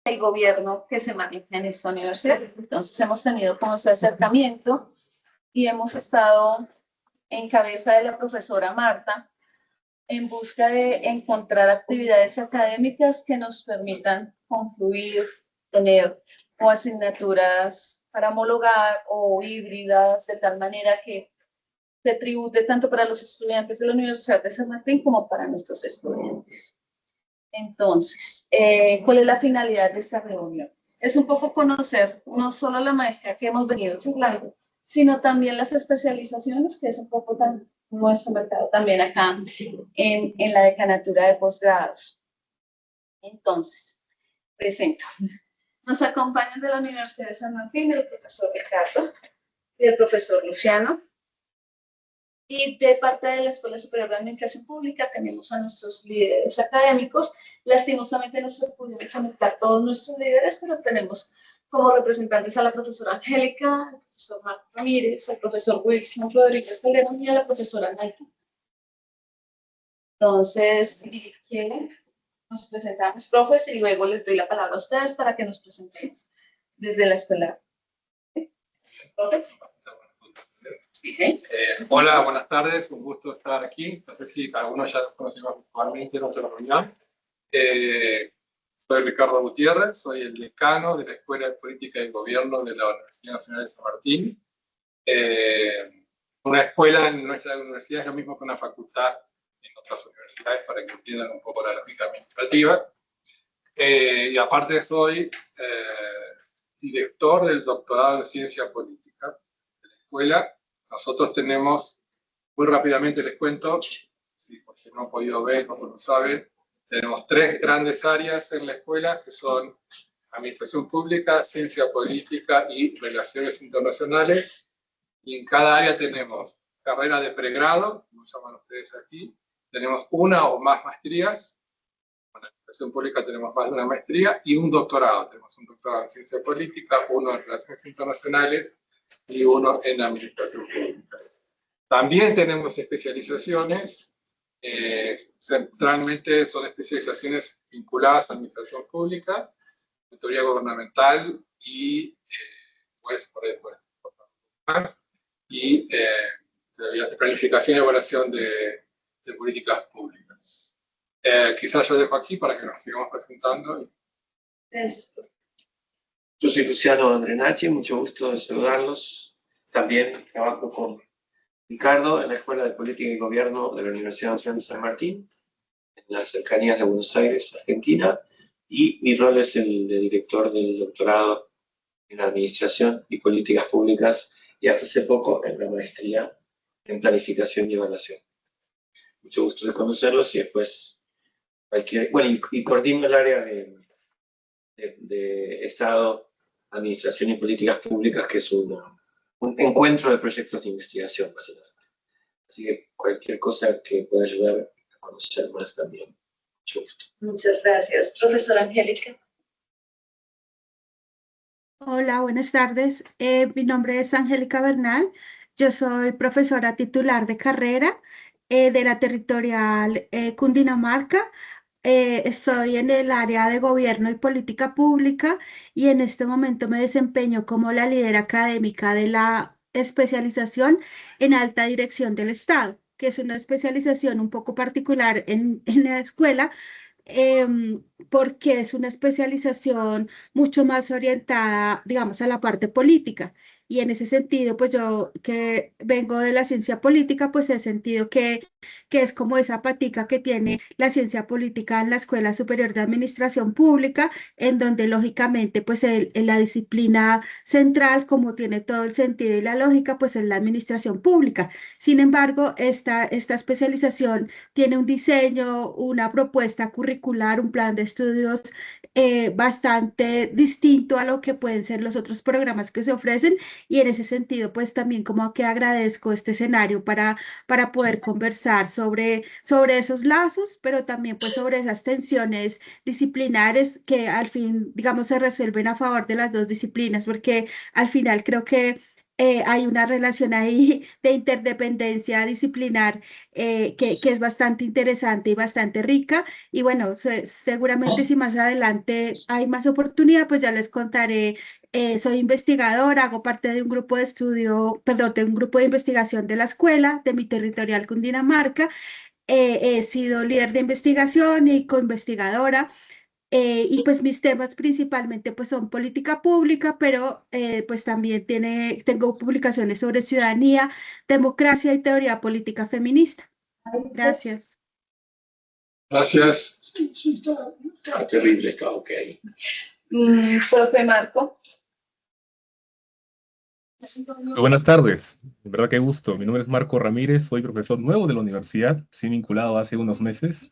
el gobierno que se maneja en esta universidad. Entonces hemos tenido como ese acercamiento y hemos estado en cabeza de la profesora Marta en busca de encontrar actividades académicas que nos permitan confluir, tener o asignaturas para homologar o híbridas, de tal manera que se tribute tanto para los estudiantes de la Universidad de San Martín como para nuestros estudiantes. Entonces, ¿cuál es la finalidad de esta reunión? Es un poco conocer no solo la maestría que hemos venido charlando, sino también las especializaciones, que es un poco nuestro mercado también acá en la decanatura de posgrados. Entonces, presento. Nos acompañan de la Universidad de San Martín el profesor Ricardo y el profesor Luciano. Y de parte de la Escuela Superior de Administración Pública tenemos a nuestros líderes académicos. Lastimosamente no se pudieron conectar todos nuestros líderes, pero tenemos como representantes a la profesora Angélica, al profesor Marco Ramírez, al profesor Wilson Rodríguez Calderón y a la profesora Naytu. Entonces, si quieren, nos presentamos, profes, y luego les doy la palabra a ustedes para que nos presentemos desde la escuela. ¿Profes? Sí, sí. Hola, buenas tardes, un gusto estar aquí. No sé si algunos ya nos conocemos actualmente en otra reunión. Soy Ricardo Gutiérrez, soy el decano de la Escuela de Política y Gobierno de la Universidad Nacional de San Martín. Una escuela en nuestra universidad es lo mismo que una facultad en otras universidades, para que entiendan un poco la lógica administrativa. Y aparte soy director del doctorado en Ciencia Política de la escuela. Nosotros tenemos, muy rápidamente les cuento, por si no han podido ver, como lo saben, tenemos 3 grandes áreas en la escuela, que son Administración Pública, Ciencia Política y Relaciones Internacionales. Y en cada área tenemos carrera de pregrado, como llaman ustedes aquí, tenemos una o más maestrías. En Administración Pública tenemos más de una maestría y un doctorado. Tenemos un doctorado en Ciencia Política, uno en Relaciones Internacionales y uno en Administración Pública. También tenemos especializaciones, centralmente son especializaciones vinculadas a Administración Pública, Auditoría Gubernamental y y de planificación y evaluación de políticas públicas. Quizás yo dejo aquí para que nos sigamos presentando. Gracias. Yo soy Luciano Andrenachi, mucho gusto de saludarlos. También trabajo con Ricardo en la Escuela de Política y Gobierno de la Universidad Nacional de San Martín, en las cercanías de Buenos Aires, Argentina, y mi rol es el de director del doctorado en Administración y Políticas Públicas, y hasta hace poco en la maestría en Planificación y Evaluación. Mucho gusto de conocerlos y después y coordino el área de Estado, Administración y Políticas Públicas, que es un encuentro de proyectos de investigación, básicamente. Así que cualquier cosa que pueda ayudar a conocer más también. Mucho gusto. Muchas gracias. Profesora Angélica. Hola, buenas tardes. Mi nombre es Angélica Bernal. Yo soy profesora titular de carrera de la territorial Cundinamarca. Estoy en el área de gobierno y política pública y en este momento me desempeño como la líder académica de la especialización en alta dirección del Estado, que es una especialización un poco particular en la escuela, porque es una especialización mucho más orientada, digamos, a la parte política. Y en ese sentido, pues yo que vengo de la ciencia política, pues he sentido que es como esa patica que tiene la ciencia política en la Escuela Superior de Administración Pública, en donde lógicamente, pues la disciplina central, como tiene todo el sentido y la lógica, pues es la administración pública. Sin embargo, esta especialización tiene un diseño, una propuesta curricular, un plan de estudios bastante distinto a lo que pueden ser los otros programas que se ofrecen, y en ese sentido pues también como que agradezco este escenario para poder conversar sobre esos lazos, pero también pues sobre esas tensiones disciplinares que al fin, digamos, se resuelven a favor de las dos disciplinas, porque al final creo que hay una relación ahí de interdependencia disciplinar que es bastante interesante y bastante rica. Y bueno, seguramente si más adelante hay más oportunidad, pues ya les contaré. Soy investigadora, hago parte de un grupo de estudio, perdón, de un grupo de investigación de la escuela, de mi territorial Cundinamarca. He sido líder de investigación y coinvestigadora. Y pues mis temas principalmente pues son política pública, pero pues también tengo publicaciones sobre ciudadanía, democracia y teoría política feminista. Gracias. Gracias. Está terrible, está ok. Profe Marco. Buenas tardes, de verdad qué gusto. Mi nombre es Marco Ramírez, soy profesor nuevo de la universidad, sí vinculado hace unos meses.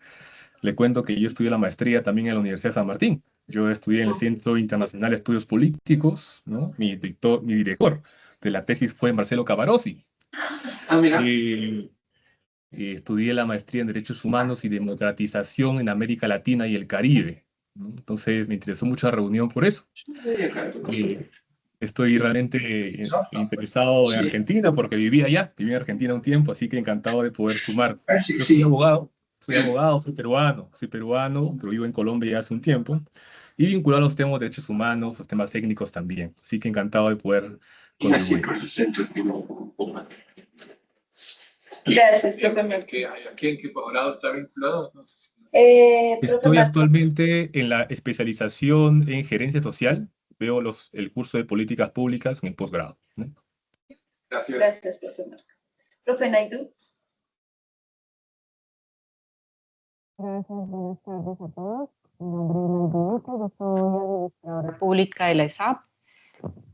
Le cuento que yo estudié la maestría también en la Universidad de San Martín. Yo estudié en el Centro Internacional de Estudios Políticos, ¿no? Mi director de la tesis fue Marcelo Cavarossi. Mira. Y estudié la maestría en Derechos Humanos y Democratización en América Latina y el Caribe, ¿no? Entonces me interesó mucho la reunión por eso. Estoy realmente interesado en Argentina porque viví en Argentina un tiempo, así que encantado de poder sumar. Yo soy abogado, soy peruano, pero vivo en Colombia ya hace un tiempo, y vinculado a los temas de derechos humanos, los temas técnicos también, así que encantado de poder contribuir. Gracias, profe Marco. ¿Aquí en qué posgrado está vinculado? No sé si... Estoy actualmente en la especialización en gerencia social. Veo el curso de políticas públicas en el posgrado, ¿no? Gracias. Gracias, profe Marco. Profe Naidu. Gracias, buenas tardes a todos. Mi nombre es Naidu, yo soy administradora pública de la ESAP,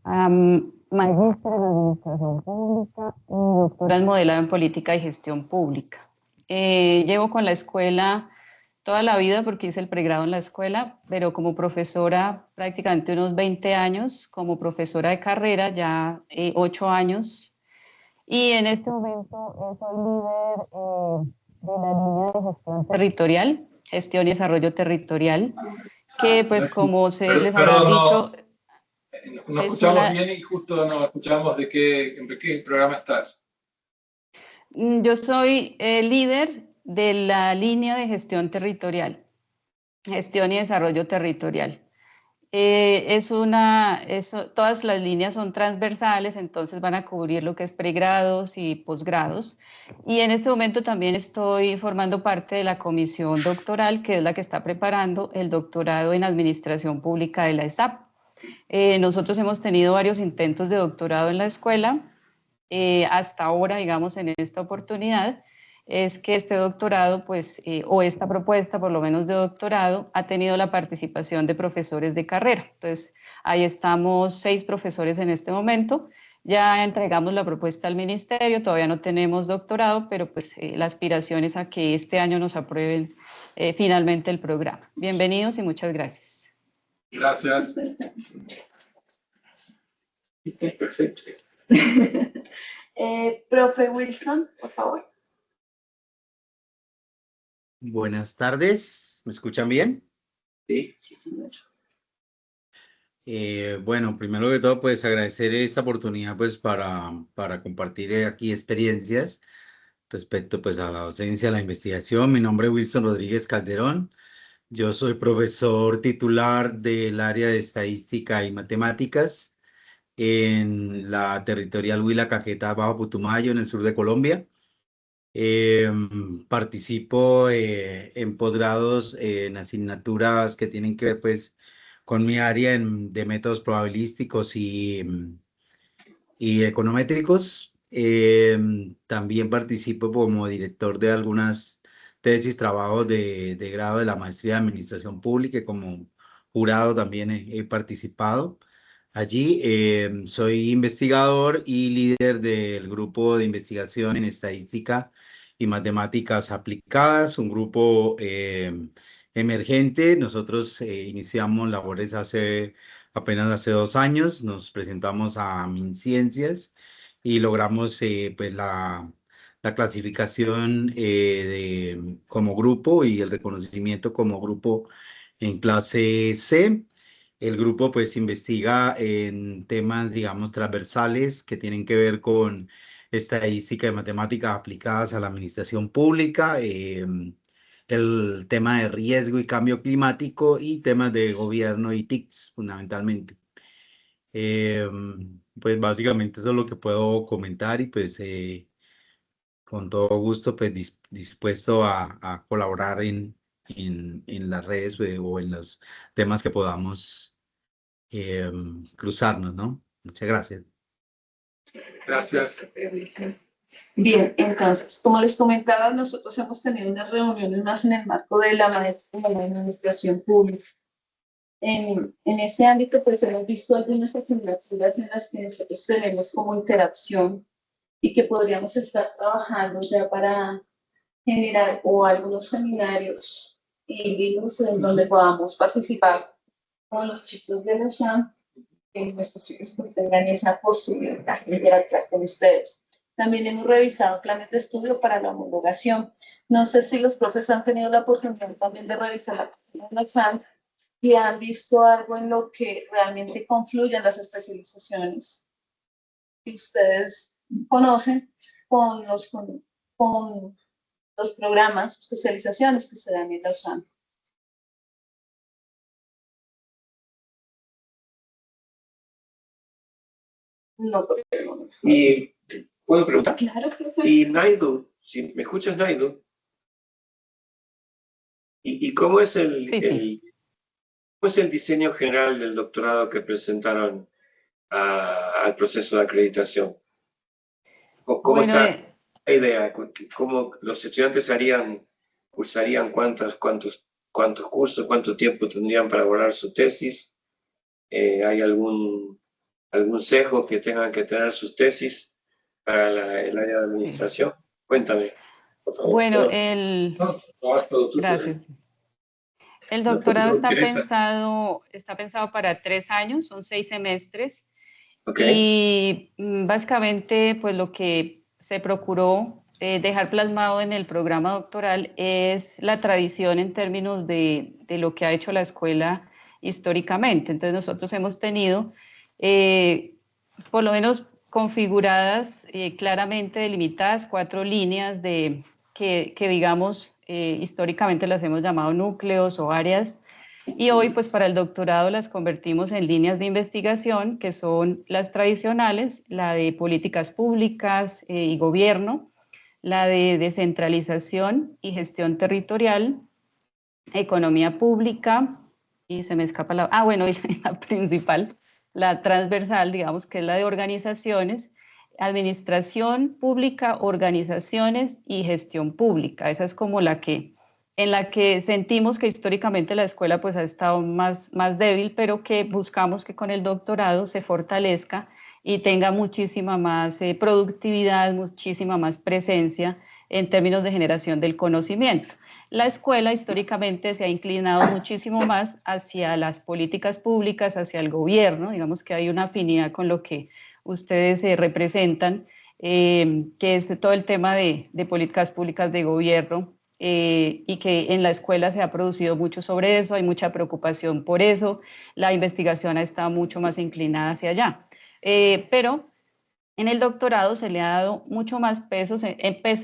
magíster en Administración Pública y doctora en Modelado en Política y Gestión Pública. Llevo con la escuela toda la vida porque hice el pregrado en la escuela, pero como profesora prácticamente unos 20 años, como profesora de carrera ya 8 años. Y en este momento soy líder de la línea de gestión territorial, gestión y desarrollo territorial, que pues como les habrán dicho... No escuchamos bien y justo no escuchamos en qué programa estás. Yo soy líder de la línea de gestión territorial, gestión y desarrollo territorial. Todas las líneas son transversales, entonces van a cubrir lo que es pregrados y posgrados. Y en este momento también estoy formando parte de la comisión doctoral, que es la que está preparando el doctorado en Administración Pública de la ESAP. Nosotros hemos tenido varios intentos de doctorado en la escuela. Hasta ahora, digamos, en esta oportunidad, es que este doctorado, pues, o esta propuesta, por lo menos de doctorado, ha tenido la participación de profesores de carrera. Entonces, ahí estamos 6 profesores en este momento. Ya entregamos la propuesta al ministerio, todavía no tenemos doctorado, pero pues la aspiración es a que este año nos aprueben finalmente el programa. Bienvenidos y muchas gracias. Gracias. Perfecto. Profe Wilson, por favor. Buenas tardes, ¿me escuchan bien? Sí. Sí, señor. Bueno, primero que todo, pues agradecer esta oportunidad pues para compartir aquí experiencias respecto pues a la docencia, a la investigación. Mi nombre es Wilson Rodríguez Calderón. Yo soy profesor titular del área de estadística y matemáticas en la territorial Huila Caquetá, Bajo Putumayo, en el sur de Colombia. Participo en posgrados en asignaturas que tienen que ver pues con mi área de métodos probabilísticos y econométricos. También participo como director de algunas tesis, trabajos de grado de la maestría de Administración Pública, y como jurado también he participado allí. Soy investigador y líder del grupo de investigación en estadística y matemáticas aplicadas, un grupo emergente. Nosotros iniciamos labores apenas hace 2 años, nos presentamos a MinCiencias y logramos pues la clasificación como grupo y el reconocimiento como grupo en clase C. El grupo pues investiga en temas, digamos, transversales que tienen que ver con estadística y matemáticas aplicadas a la administración pública, el tema de riesgo y cambio climático y temas de gobierno y TICs fundamentalmente. Pues básicamente eso es lo que puedo comentar y pues con todo gusto pues dispuesto a colaborar en las redes o en los temas que podamos cruzarnos, ¿no? Muchas gracias. Gracias. Bien, entonces, como les comentaba, nosotros hemos tenido unas reuniones más en el marco de la maestría en la administración pública. En ese ámbito, pues hemos visto algunas asignaturas en las que nosotros tenemos como interacción y que podríamos estar trabajando ya para generar o algunos seminarios y libros en donde podamos participar con los chicos de la USAM, que nuestros chicos pues tengan esa posibilidad de interactuar con ustedes. También hemos revisado planes de estudio para la homologación. No sé si los profes han tenido la oportunidad también de revisar la página de la USAM y han visto algo en lo que realmente confluyen las especializaciones que ustedes conocen con los programas, especializaciones que se dan en la USAM. No, por el momento. Y puedo preguntar. Claro, profe. Y Naidu, si me escuchas, Naidu. ¿Y cómo es cómo es el diseño general del doctorado que presentaron al proceso de acreditación? ¿Cómo Bueno, está la idea? ¿Cómo los estudiantes cursarían cuántos cursos, cuánto tiempo tendrían para elaborar su tesis? ¿Hay algún sesgo que tengan que tener sus tesis para el área de administración? Cuéntame, por favor. Bueno, Gracias. gracias. El doctorado está pensado para 3 años, son 6 semestres. Okay. Y básicamente, pues lo que se procuró dejar plasmado en el programa doctoral es la tradición en términos de lo que ha hecho la escuela históricamente. Entonces nosotros hemos tenido, por lo menos configuradas, claramente delimitadas 4 líneas que digamos, históricamente las hemos llamado núcleos o áreas. Y hoy, pues para el doctorado las convertimos en líneas de investigación, que son las tradicionales, la de políticas públicas y gobierno, la de descentralización y gestión territorial, economía pública, y se me escapa bueno, y la principal, la transversal, digamos, que es la de organizaciones, administración pública, organizaciones y gestión pública. Esa es como en la que sentimos que históricamente la escuela pues ha estado más débil, pero que buscamos que con el doctorado se fortalezca y tenga muchísima más productividad, muchísima más presencia en términos de generación del conocimiento. La escuela históricamente se ha inclinado muchísimo más hacia las políticas públicas, hacia el gobierno, digamos que hay una afinidad con lo que ustedes representan, que es todo el tema de políticas públicas de gobierno, y que en la escuela se ha producido mucho sobre eso, hay mucha preocupación por eso, la investigación ha estado mucho más inclinada hacia allá. Pero en el doctorado se le ha dado mucho más peso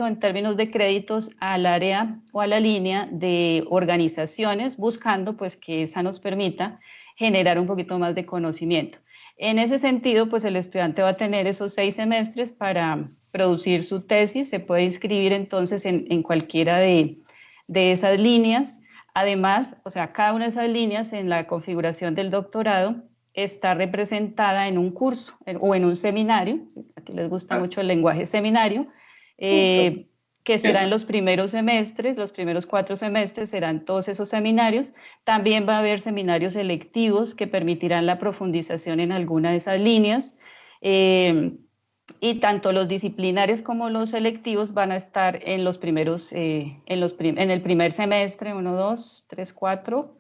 en términos de créditos al área o a la línea de organizaciones, buscando pues que esa nos permita generar un poquito más de conocimiento. En ese sentido, pues el estudiante va a tener esos 6 semestres para producir su tesis, se puede inscribir entonces en cualquiera de esas líneas. Además, o sea, cada una de esas líneas en la configuración del doctorado está representada en un curso o en un seminario, aquí les gusta mucho el lenguaje seminario, que será en los primeros semestres, los primeros 4 semestres serán todos esos seminarios. También va a haber seminarios selectivos que permitirán la profundización en alguna de esas líneas, y tanto los disciplinarios como los selectivos van a estar en los primeros, en el primer semestre, 1, 2, 3, 4.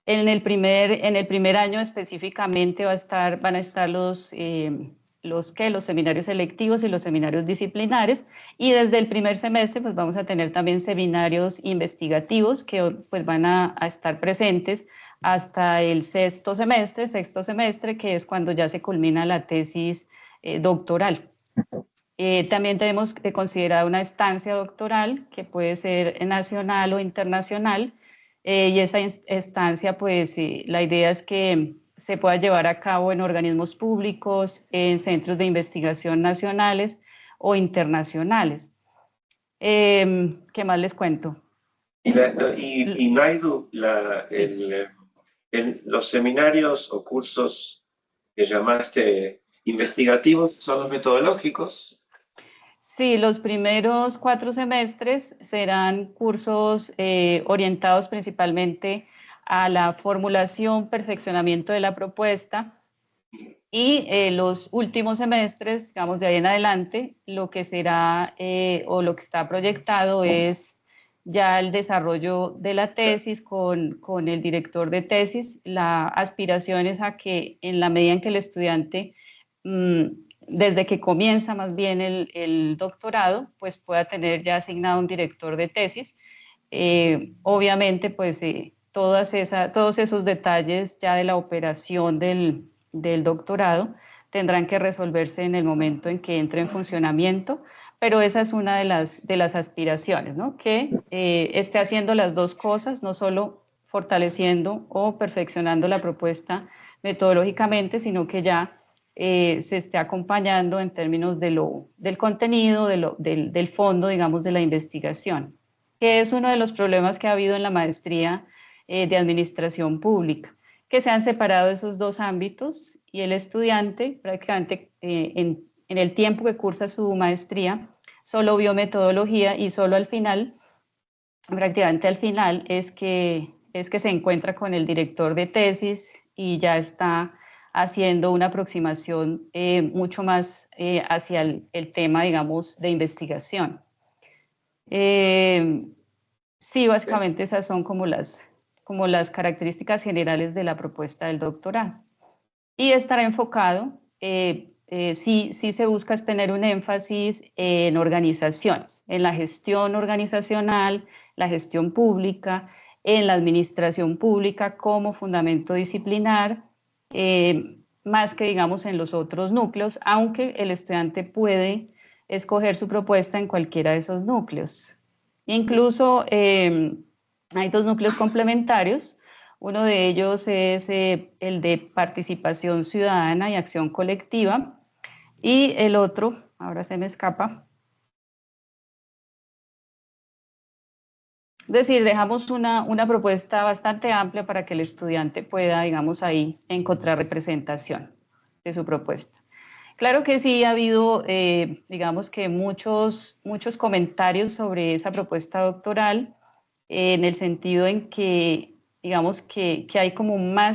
En el primer año específicamente van a estar los seminarios selectivos y los seminarios disciplinares, y desde el primer semestre pues vamos a tener también seminarios investigativos que pues van a estar presentes hasta el sexto semestre, que es cuando ya se culmina la tesis doctoral. También tenemos que considerar una estancia doctoral que puede ser nacional o internacional, y esa estancia pues la idea es que se pueda llevar a cabo en organismos públicos, en centros de investigación nacionales o internacionales. ¿Qué más les cuento? Y Naidu, los seminarios o cursos que llamaste investigativos son los metodológicos. Sí, los primeros 4 semestres serán cursos orientados principalmente a la formulación, perfeccionamiento de la propuesta, y los últimos semestres, digamos de ahí en adelante, lo que será o lo que está proyectado es ya el desarrollo de la tesis con el director de tesis. La aspiración es a que en la medida en que el estudiante, desde que comienza más bien el doctorado, pues pueda tener ya asignado un director de tesis. Obviamente, pues todos esos detalles ya de la operación del doctorado tendrán que resolverse en el momento en que entre en funcionamiento, pero esa es una de las aspiraciones, ¿no? Que esté haciendo las dos cosas, no solo fortaleciendo o perfeccionando la propuesta metodológicamente, sino que ya se esté acompañando en términos del contenido, del fondo, digamos, de la investigación, que es uno de los problemas que ha habido en la maestría de administración pública, que se han separado esos dos ámbitos, y el estudiante prácticamente en el tiempo que cursa su maestría solo vio metodología, y solo al final, prácticamente al final, es que se encuentra con el director de tesis y ya está haciendo una aproximación mucho más hacia el tema, digamos, de investigación. Sí, básicamente esas son como las características generales de la propuesta del doctorado. Y estará enfocado, sí se busca es tener un énfasis en organizaciones, en la gestión organizacional, la gestión pública, en la administración pública como fundamento disciplinar, más que digamos en los otros núcleos, aunque el estudiante puede escoger su propuesta en cualquiera de esos núcleos. Incluso hay 2 núcleos complementarios. Uno de ellos es el de participación ciudadana y acción colectiva, y el otro, ahora se me escapa. Es decir, dejamos una propuesta bastante amplia para que el estudiante pueda, digamos, ahí encontrar representación de su propuesta. Claro que sí ha habido, digamos que muchos comentarios sobre esa propuesta doctoral, en el sentido en que, digamos que hay como una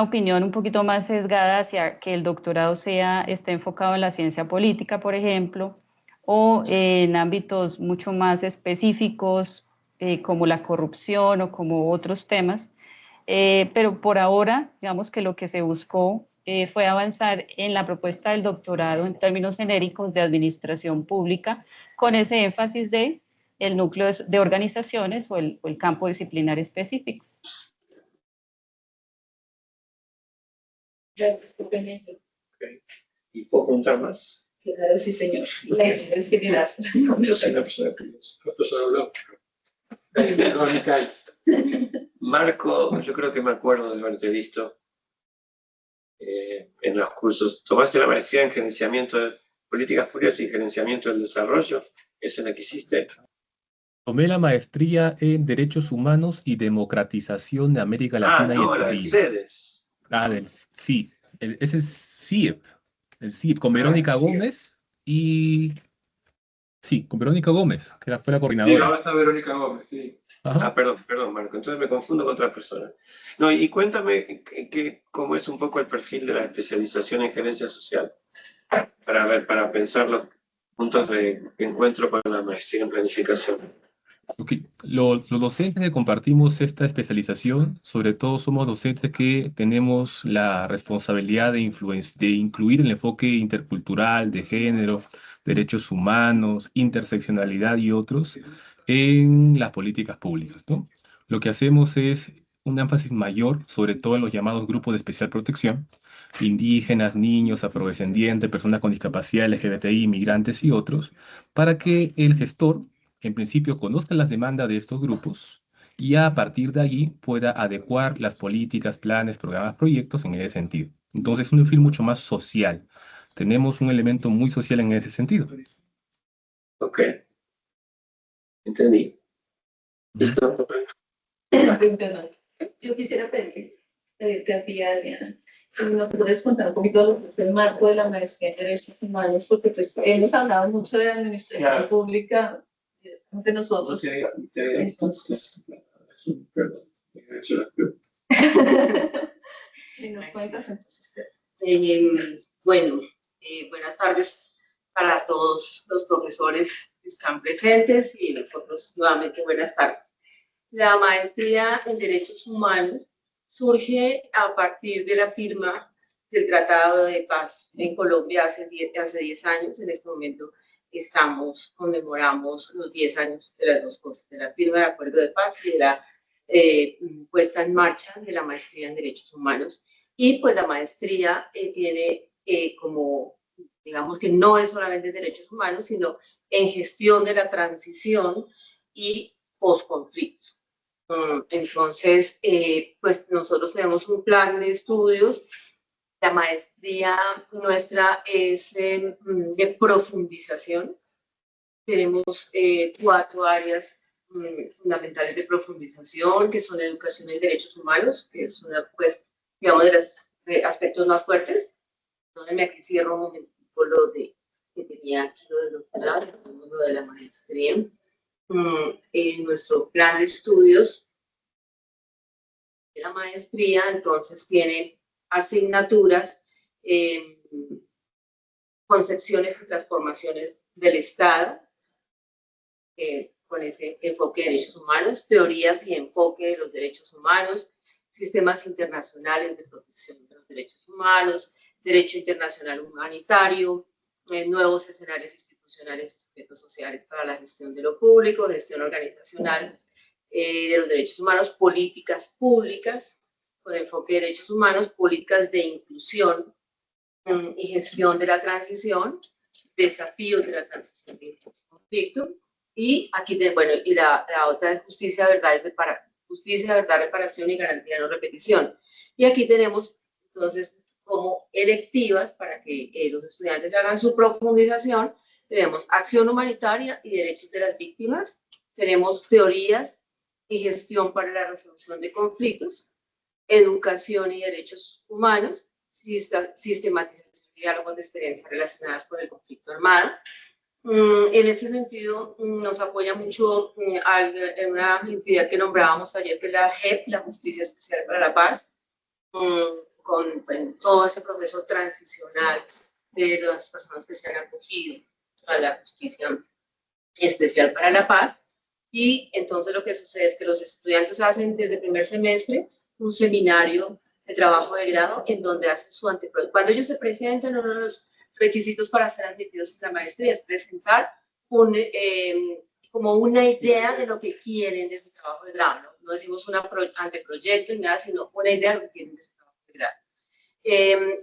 opinión un poquito más sesgada hacia que el doctorado esté enfocado en la ciencia política, por ejemplo, o en ámbitos mucho más específicos, como la corrupción o como otros temas. Pero por ahora, digamos que lo que se buscó fue avanzar en la propuesta del doctorado en términos genéricos de administración pública, con ese énfasis de el núcleo de organizaciones o el campo disciplinar específico. Gracias, okay. ¿Y puedo preguntar más? Claro, sí, señor. Es que tirar. Marco, yo creo que me acuerdo de haberte visto en los cursos. Tomaste la maestría en gerenciamiento de políticas públicas y gerenciamiento del desarrollo. ¿Esa es la que hiciste? Tomé la maestría en Derechos Humanos y Democratización de América Latina y el la del Caribe. CEDES. Sí, ese es CIEP. El CIEP con Verónica Gómez y... Sí, con Verónica Gómez, que fue la coordinadora. Sí, ahora está Verónica Gómez, sí. Ajá. Perdón, Marco, entonces me confundo con otra persona. No, y cuéntame cómo es un poco el perfil de la especialización en gerencia social, para pensar los puntos de encuentro con la maestría en planificación. Ok, los docentes que compartimos esta especialización, sobre todo somos docentes que tenemos la responsabilidad de incluir el enfoque intercultural, de género, derechos humanos, interseccionalidad y otros en las políticas públicas, ¿no? Lo que hacemos es un énfasis mayor, sobre todo en los llamados grupos de especial protección, indígenas, niños, afrodescendientes, personas con discapacidad, LGBTI, inmigrantes y otros, para que el gestor en principio conozca las demandas de estos grupos y a partir de allí pueda adecuar las políticas, planes, programas, proyectos en ese sentido. Entonces, es un perfil mucho más social. Tenemos un elemento muy social en ese sentido. Ok, entendí. ¿Listo? Yo quisiera pedirte a ti, Adriana, si nos puedes contar un poquito del marco de la maestría en Derechos Humanos, porque pues hemos hablado mucho de la administración Claro. pública de nosotros. Entonces, Si nos cuentas, entonces. Bueno, buenas tardes para todos los profesores que están presentes y nosotros nuevamente buenas tardes. La maestría en Derechos Humanos surge a partir de la firma del Tratado de Paz en Colombia hace 10 años. En este momento conmemoramos los 10 años de las dos cosas, de la firma del Acuerdo de Paz y de la puesta en marcha de la maestría en Derechos Humanos. Y pues la maestría tiene como, digamos que no es solamente en derechos humanos, sino en gestión de la transición y posconflicto. Entonces, pues nosotros tenemos un plan de estudios. La maestría nuestra es de profundización. Tenemos 4 áreas fundamentales de profundización, que son educación en derechos humanos, que es una, pues, digamos, de los aspectos más fuertes. Entonces, aquí cierro un momento lo de que tenía aquí lo del doctorado, lo de la maestría. En nuestro plan de estudios de la maestría, entonces tiene asignaturas, concepciones y transformaciones del Estado, con ese enfoque de derechos humanos, teorías y enfoque de los derechos humanos, sistemas internacionales de protección de los derechos humanos, derecho internacional humanitario, nuevos escenarios institucionales y sujetos sociales para la gestión de lo público, gestión organizacional de los derechos humanos, políticas públicas con enfoque de derechos humanos, políticas de inclusión y gestión de la transición, desafíos de la transición y conflicto. Y aquí, bueno, y la otra es justicia, verdad, reparación y garantía de no repetición. Y aquí tenemos, entonces, como electivas para que los estudiantes hagan su profundización, tenemos acción humanitaria y derechos de las víctimas, tenemos teorías y gestión para la resolución de conflictos, educación y derechos humanos, sistematización y diálogos de experiencias relacionadas con el conflicto armado. En este sentido, nos apoya mucho en una entidad que nombrábamos ayer, que es la JEP, la Justicia Especial para la Paz, con todo ese proceso transicional de las personas que se han acogido a la Justicia Especial para la Paz. Y entonces lo que sucede es que los estudiantes hacen desde el primer semestre un seminario de trabajo de grado en donde hacen su anteproyecto. Cuando ellos se presentan, uno de los requisitos para ser admitidos en la maestría es presentar como una idea de lo que quieren de su trabajo de grado. No decimos un anteproyecto ni nada, sino una idea de lo que quieren de su trabajo de grado.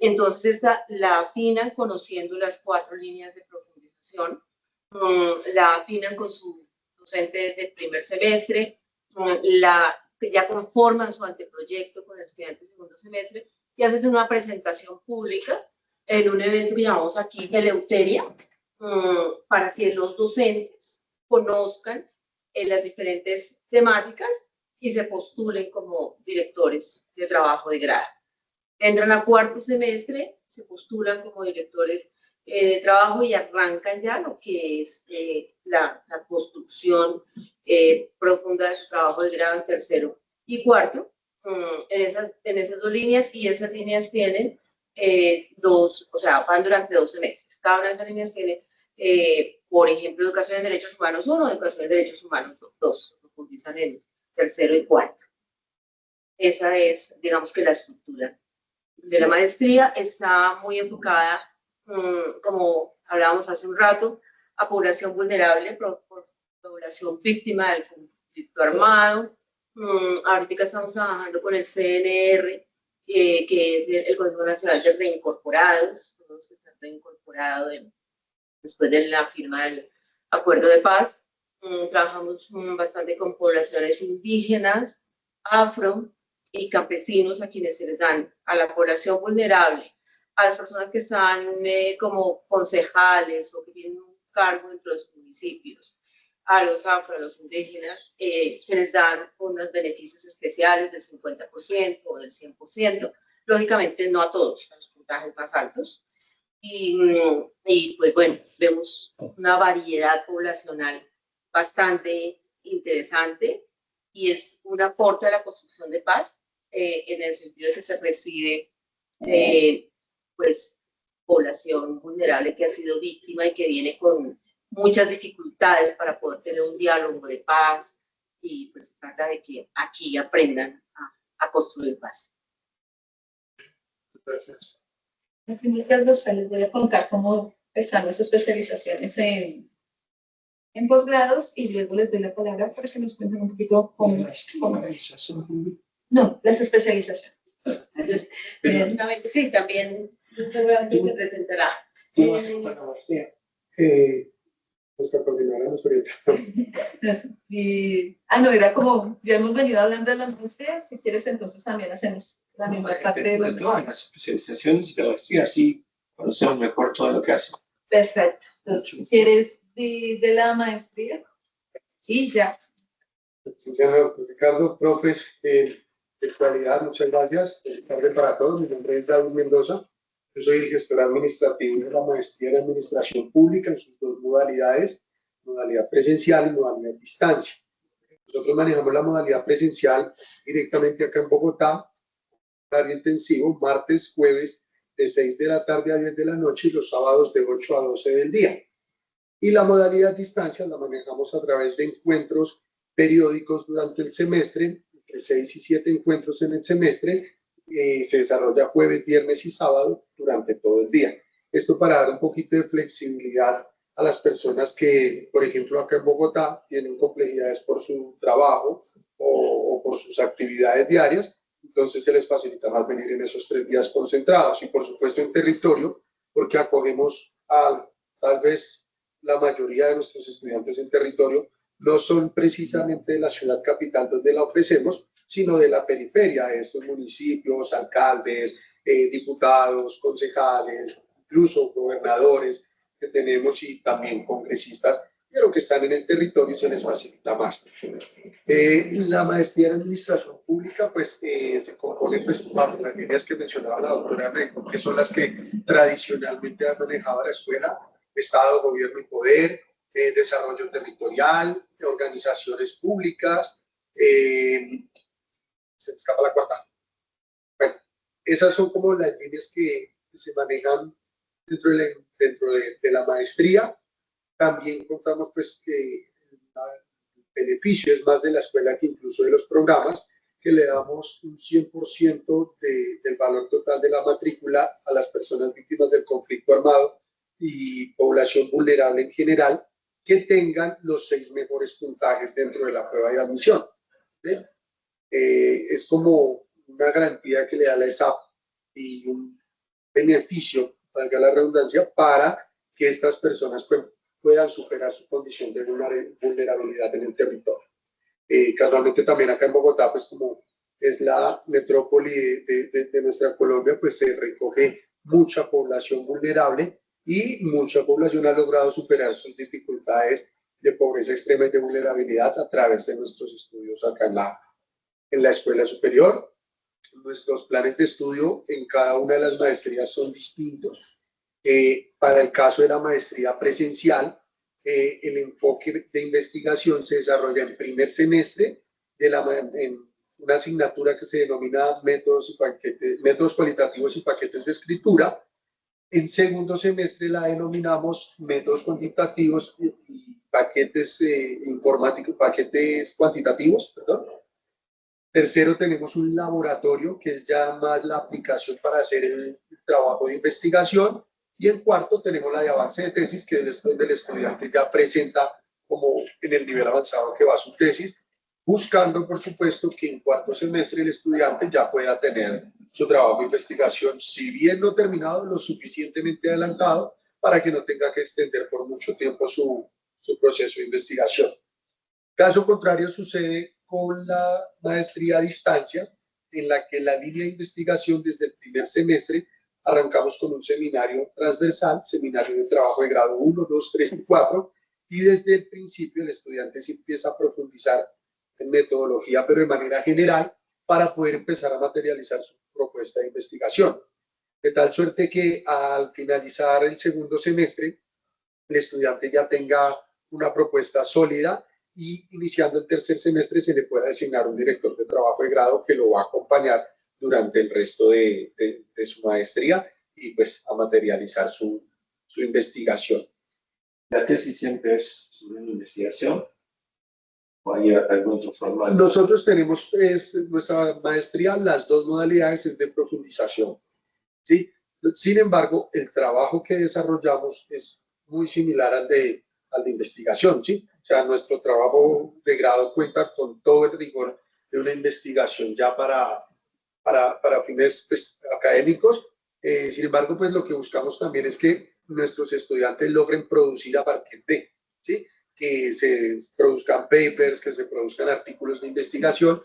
Entonces la afinan conociendo las 4 líneas de profundización, la afinan con su docente de primer semestre, ya conforman su anteproyecto con el estudiante de segundo semestre y hacen una presentación pública en un evento que llamamos aquí Eleuteria, para que los docentes conozcan las diferentes temáticas y se postulen como directores de trabajo de grado. Entran a 4º semestre, se postulan como directores de trabajo y arrancan ya lo que es la construcción profunda de su trabajo de grado en 3º y 4º, en esas 2 líneas, y esas líneas tienen o sea, van durante 2 semestres. Cada una de esas líneas tiene por ejemplo, educación en derechos humanos 1, educación en derechos humanos 2, profundizan en tercero y cuarto. Esa es, digamos que la estructura de la maestría. Está muy enfocada, como hablábamos hace un rato, a población vulnerable, población víctima del conflicto armado. Ahorita estamos trabajando con el CNR, que es el Consejo Nacional de Reincorporados, todos están reincorporados después de la firma del Acuerdo de Paz. Trabajamos bastante con poblaciones indígenas, afro y campesinos, a quienes se les dan a la población vulnerable, a las personas que están como concejales o que tienen un cargo dentro de los municipios, a los afro, a los indígenas, se les dan unos beneficios especiales del 50% o del 100%, lógicamente no a todos, a los puntajes más altos. Y pues bueno, vemos una variedad poblacional bastante interesante y es un aporte a la construcción de paz en el sentido de que se recibe pues población vulnerable que ha sido víctima y que viene con muchas dificultades para poder tener un diálogo de paz, y pues se trata de que aquí aprendan a construir paz. Gracias. Así, Carlos, les voy a contar cómo están las especializaciones en posgrados y luego les doy la palabra para que nos cuenten un poquito cómo. No, las especializaciones. Entonces, Sí, también seguramente se presentará. Nuestra coordinadora nos orienta. No, era como, ya hemos venido hablando de la maestría, si quieres entonces también hacemos la misma parte de la todas las especializaciones y la maestría, así conocemos mejor todo lo que hacen. Perfecto. Entonces, ¿quieres de la maestría? Sí, ya. Ricardo, profes, de actualidad, muchas gracias. Feliz tarde para todos. Mi nombre es David Mendoza. Yo soy el gestor administrativo de la maestría en Administración Pública en sus dos modalidades, modalidad presencial y modalidad distancia. Nosotros manejamos la modalidad presencial directamente acá en Bogotá, horario intensivo, martes, jueves, de 6 de la tarde a 10 de la noche y los sábados de 8 a 12 del día. Y la modalidad distancia la manejamos a través de encuentros periódicos durante el semestre, entre 6 y 7 encuentros en el semestre. Se desarrolla jueves, viernes y sábado durante todo el día. Esto para dar un poquito de flexibilidad a las personas que, por ejemplo, acá en Bogotá tienen complejidades por su trabajo o por sus actividades diarias, entonces se les facilita más venir en esos 3 días concentrados. Y por supuesto en territorio, porque acogemos a tal vez la mayoría de nuestros estudiantes en territorio, no son precisamente de la ciudad capital donde la ofrecemos, sino de la periferia de estos municipios, alcaldes, diputados, concejales, incluso gobernadores que tenemos y también congresistas, pero que están en el territorio y se les facilita más. La maestría en Administración Pública pues se compone pues, por las líneas que mencionaba la doctora Renko, que son las que tradicionalmente han manejado la escuela: Estado, Gobierno y Poder, desarrollo territorial, organizaciones públicas, se me escapa la cuarta. Bueno, esas son como las líneas que se manejan dentro de la maestría. También contamos pues que el beneficio es más de la escuela que incluso de los programas, que le damos un 100% del valor total de la matrícula a las personas víctimas del conflicto armado y población vulnerable en general, que tengan los 6 mejores puntajes dentro de la prueba de admisión. ¿Sí? Es como una garantía que le da la ESAP y un beneficio, valga la redundancia, para que estas personas puedan superar su condición de vulnerabilidad en el territorio. Casualmente también acá en Bogotá, pues como es la metrópoli de nuestra Colombia, pues se recoge mucha población vulnerable y mucha población ha logrado superar sus dificultades de pobreza extrema y de vulnerabilidad a través de nuestros estudios acá en la escuela superior. Nuestros planes de estudio en cada una de las maestrías son distintos. Para el caso de la maestría presencial, el enfoque de investigación se desarrolla en primer semestre en una asignatura que se denomina métodos cualitativos y paquetes de escritura. En segundo semestre la denominamos métodos cuantitativos y paquetes informáticos, paquetes cuantitativos, perdón. Tercero, tenemos un laboratorio que es ya más la aplicación para hacer el trabajo de investigación. Y en cuarto, tenemos la de avance de tesis, que es donde el estudiante ya presenta como en el nivel avanzado que va su tesis, buscando, por supuesto, que en cuarto semestre el estudiante ya pueda tener su trabajo de investigación, si bien no terminado, lo suficientemente adelantado para que no tenga que extender por mucho tiempo su proceso de investigación. Caso contrario sucede con la maestría a distancia, en la que la línea de investigación desde el primer semestre arrancamos con un seminario transversal, seminario de trabajo de grado 1, 2, 3 y 4, y desde el principio el estudiante se empieza a profundizar en metodología, pero de manera general, para poder empezar a materializar su propuesta de investigación. De tal suerte que al finalizar el segundo semestre, el estudiante ya tenga una propuesta sólida y iniciando el tercer semestre se le pueda designar un director de trabajo de grado que lo va a acompañar durante el resto de su maestría y pues a materializar su investigación. ¿La tesis siempre es sobre una investigación? ¿O hay algún otro formato? Nosotros tenemos nuestra maestría, las dos modalidades es de profundización, ¿sí? Sin embargo, el trabajo que desarrollamos es muy similar al de investigación, ¿sí? O sea, nuestro trabajo de grado cuenta con todo el rigor de una investigación ya para fines pues, académicos. Sin embargo, pues lo que buscamos también es que nuestros estudiantes logren producir a partir de, ¿sí? Que se produzcan papers, que se produzcan artículos de investigación.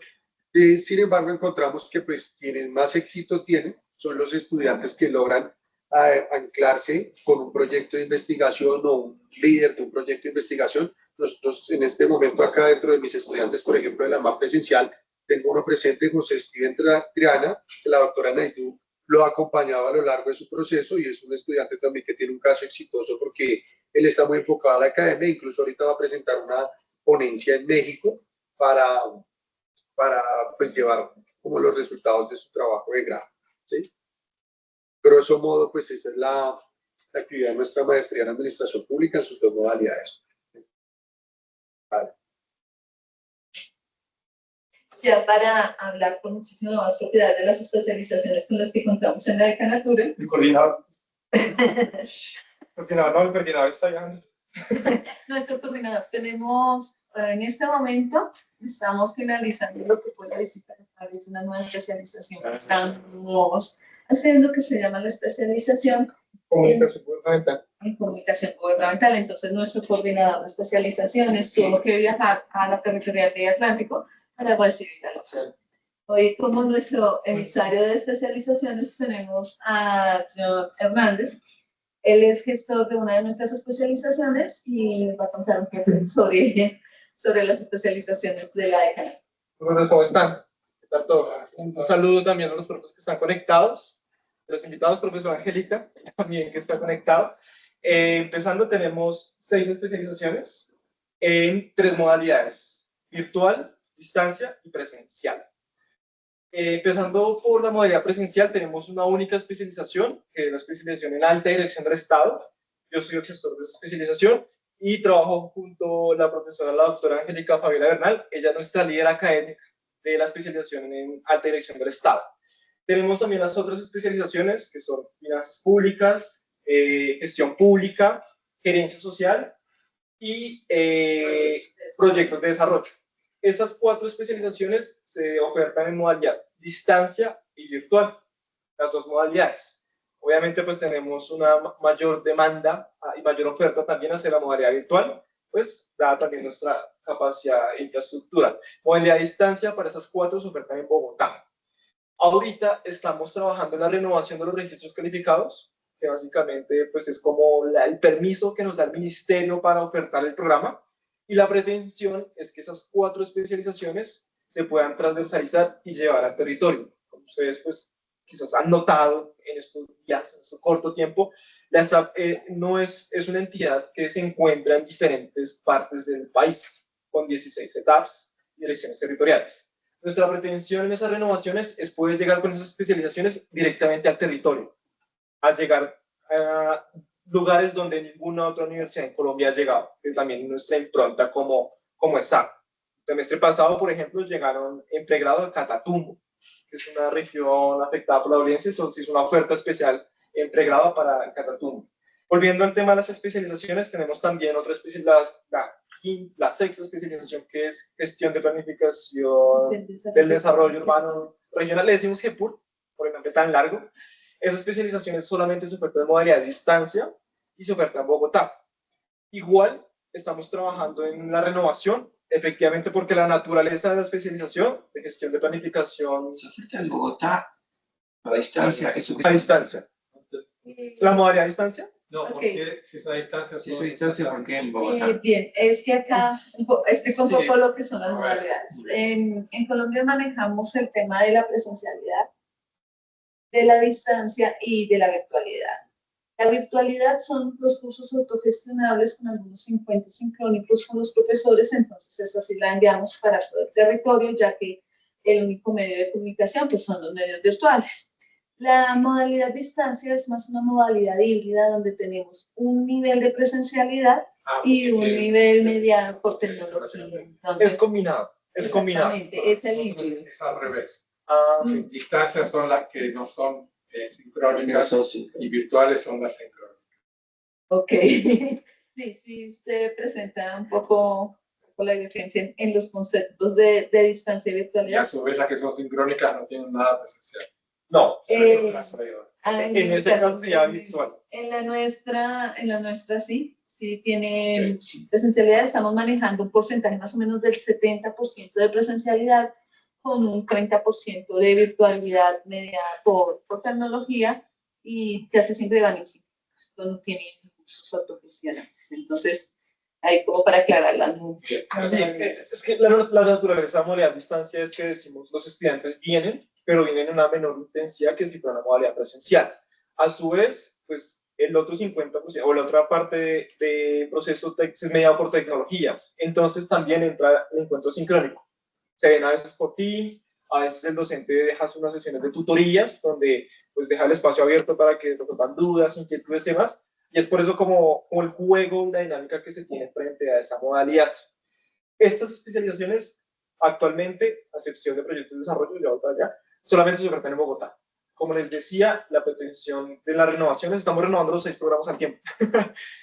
Sin embargo, encontramos que pues quienes más éxito tienen son los estudiantes que logran anclarse con un proyecto de investigación o un líder de un proyecto de investigación. Nosotros en este momento acá dentro de mis estudiantes, por ejemplo, de la MAP presencial, tengo uno presente, José Steven Triana, que la doctora Naidú lo ha acompañado a lo largo de su proceso y es un estudiante también que tiene un caso exitoso porque él está muy enfocado a la academia, incluso ahorita va a presentar una ponencia en México para pues llevar como los resultados de su trabajo de grado, ¿sí? Grosso modo, pues esa es la actividad de nuestra maestría en Administración Pública en sus dos modalidades. Vale. Ya para hablar con muchísima más propiedad de las especializaciones con las que contamos en la decanatura. El coordinador. El coordinador está llegando. Nuestro coordinador, tenemos en este momento, estamos finalizando lo que fue la visita de una nueva especialización que estamos haciendo, que se llama la especialización Comunicación gubernamental. En comunicación gubernamental. Entonces, nuestro coordinador de especializaciones tuvo que viajar a la territorial de Atlántico para recibir a la Hoy, como nuestro emisario de especializaciones, tenemos a John Hernández. Él es gestor de una de nuestras especializaciones y nos va a contar un poco sobre las especializaciones de la decana. Bueno, ¿cómo están? ¿Qué tal todo? Un saludo también a los profesores que están conectados, los invitados, profesor Angélica, también que está conectado. Empezando, tenemos 6 especializaciones en 3 modalidades: virtual, distancia y presencial. Empezando por la modalidad presencial, tenemos una única especialización, que es la especialización en alta dirección del Estado. Yo soy el gestor de esa especialización y trabajo junto a la profesora, la doctora Angélica Fabiola Bernal. Ella es nuestra líder académica de la especialización en alta dirección del Estado. Tenemos también las otras especializaciones, que son finanzas públicas, gestión pública, gerencia social y proyectos de desarrollo. Esas 4 especializaciones se ofertan en modalidad distancia y virtual, las 2 modalidades. Obviamente, pues tenemos una mayor demanda y mayor oferta también hacia la modalidad virtual, pues dada también nuestra capacidad e infraestructura. Modalidad a distancia para esas 4 se ofertan en Bogotá. Ahorita estamos trabajando en la renovación de los registros calificados, que básicamente pues es como el permiso que nos da el ministerio para ofertar el programa. Y la pretensión es que esas 4 especializaciones se puedan transversalizar y llevar al territorio. Como ustedes pues quizás han notado en estos días, en este corto tiempo, la SAP no es una entidad que se encuentra en diferentes partes del país, con 16 etapas y direcciones territoriales. Nuestra pretensión en esas renovaciones es poder llegar con esas especializaciones directamente al territorio, al llegar lugares donde ninguna otra universidad en Colombia ha llegado, que también nuestra impronta como está. El semestre pasado, por ejemplo, llegaron en pregrado a Catatumbo, que es una región afectada por la violencia, se hizo una oferta especial en pregrado para Catatumbo. Volviendo al tema de las especializaciones, tenemos también otra especialidad, la sexta especialización, que es gestión de planificación del desarrollo urbano regional, le decimos GEPUR, por el nombre tan largo. Esa especialización solamente se oferta de modalidad de distancia y se oferta en Bogotá. Igual, estamos trabajando en la renovación, efectivamente porque la naturaleza de la especialización de gestión de planificación... Se oferta en Bogotá a distancia. A distancia. ¿La modalidad a distancia? No, porque si es a distancia... Si es a distancia, ¿por qué en Bogotá? Bien, es que acá explico un Sí. poco lo que son las modalidades. En Colombia manejamos el tema de la presencialidad, de la distancia y de la virtualidad. La virtualidad son los cursos autogestionables con algunos encuentros sincrónicos con los profesores, entonces esa sí la enviamos para todo el territorio, ya que el único medio de comunicación pues, son los medios virtuales. La modalidad distancia es más una modalidad híbrida donde tenemos un nivel de presencialidad y un nivel mediado por tecnología. Entonces, Es combinado, es combinado. exactamente, es el híbrido. Es al revés. Distancias son las que no son sincrónicas y virtuales son las sincrónicas. Ok. Sí, se presenta un poco la diferencia en los conceptos de distancia y Y a virtualidad. su vez las que son sincrónicas no tienen nada presencial. No, En en ese caso sería virtual. En la nuestra sí tiene presencialidad. Estamos manejando un porcentaje más o menos del 70% de presencialidad con un 30% de virtualidad mediada por tecnología y casi siempre van en sí. Esto no tiene cursos autogestionables. Entonces, ahí como para aclararlas. Sí, es que la naturaleza de la modalidad a distancia es que decimos los estudiantes vienen, pero vienen en una menor intensidad que si fuera una modalidad presencial. A su vez, pues el otro 50% o la otra parte de proceso es mediado por tecnologías. Entonces también entra el encuentro sincrónico. Se ven a veces por Teams, a veces el docente deja unas sesiones de tutorías donde pues deja el espacio abierto para que resuelvan dudas, inquietudes y demás. Y es por eso como el juego, la dinámica que se tiene frente a esa modalidad. Estas especializaciones actualmente, a excepción de proyectos de desarrollo, ya otra ya, solamente se ofertan en Bogotá. Como les decía, la pretensión de las renovaciones, estamos renovando los 6 programas al tiempo.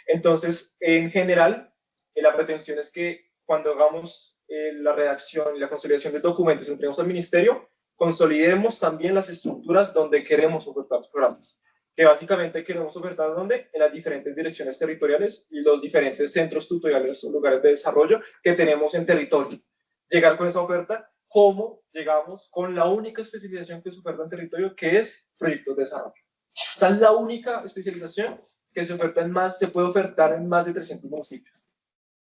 Entonces, en general, la pretensión es que cuando hagamos la redacción y la consolidación de documentos y entreguemos al ministerio, consolidemos también las estructuras donde queremos ofertar los programas. Que básicamente queremos ofertar ¿dónde? En las diferentes direcciones territoriales y los diferentes centros tutoriales o lugares de desarrollo que tenemos en territorio. Llegar con esa oferta, ¿cómo llegamos con la única especialización que se oferta en territorio, que es proyectos de desarrollo? O sea, es la única especialización que se puede ofertar en más de 300 municipios.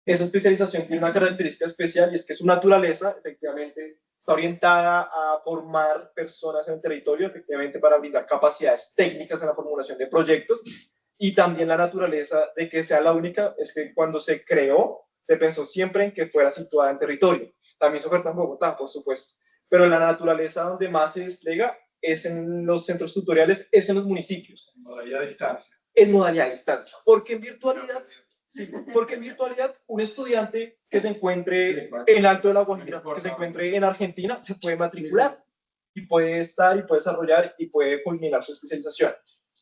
Esa especialización tiene una característica especial y es que su naturaleza, efectivamente, está orientada a formar personas en el territorio, efectivamente, para brindar capacidades técnicas en la formulación de proyectos, y también la naturaleza de que sea la única es que cuando se creó, se pensó siempre en que fuera situada en territorio. También se oferta en Bogotá, por supuesto, pero la naturaleza donde más se despliega es en los centros tutoriales, es en los municipios. En modalidad a distancia. En modalidad a distancia, porque en virtualidad... Sí, porque en virtualidad un estudiante que se encuentre en Alto de la Guajira, que se encuentre en Argentina, se puede matricular y puede estar y puede desarrollar y puede culminar su especialización.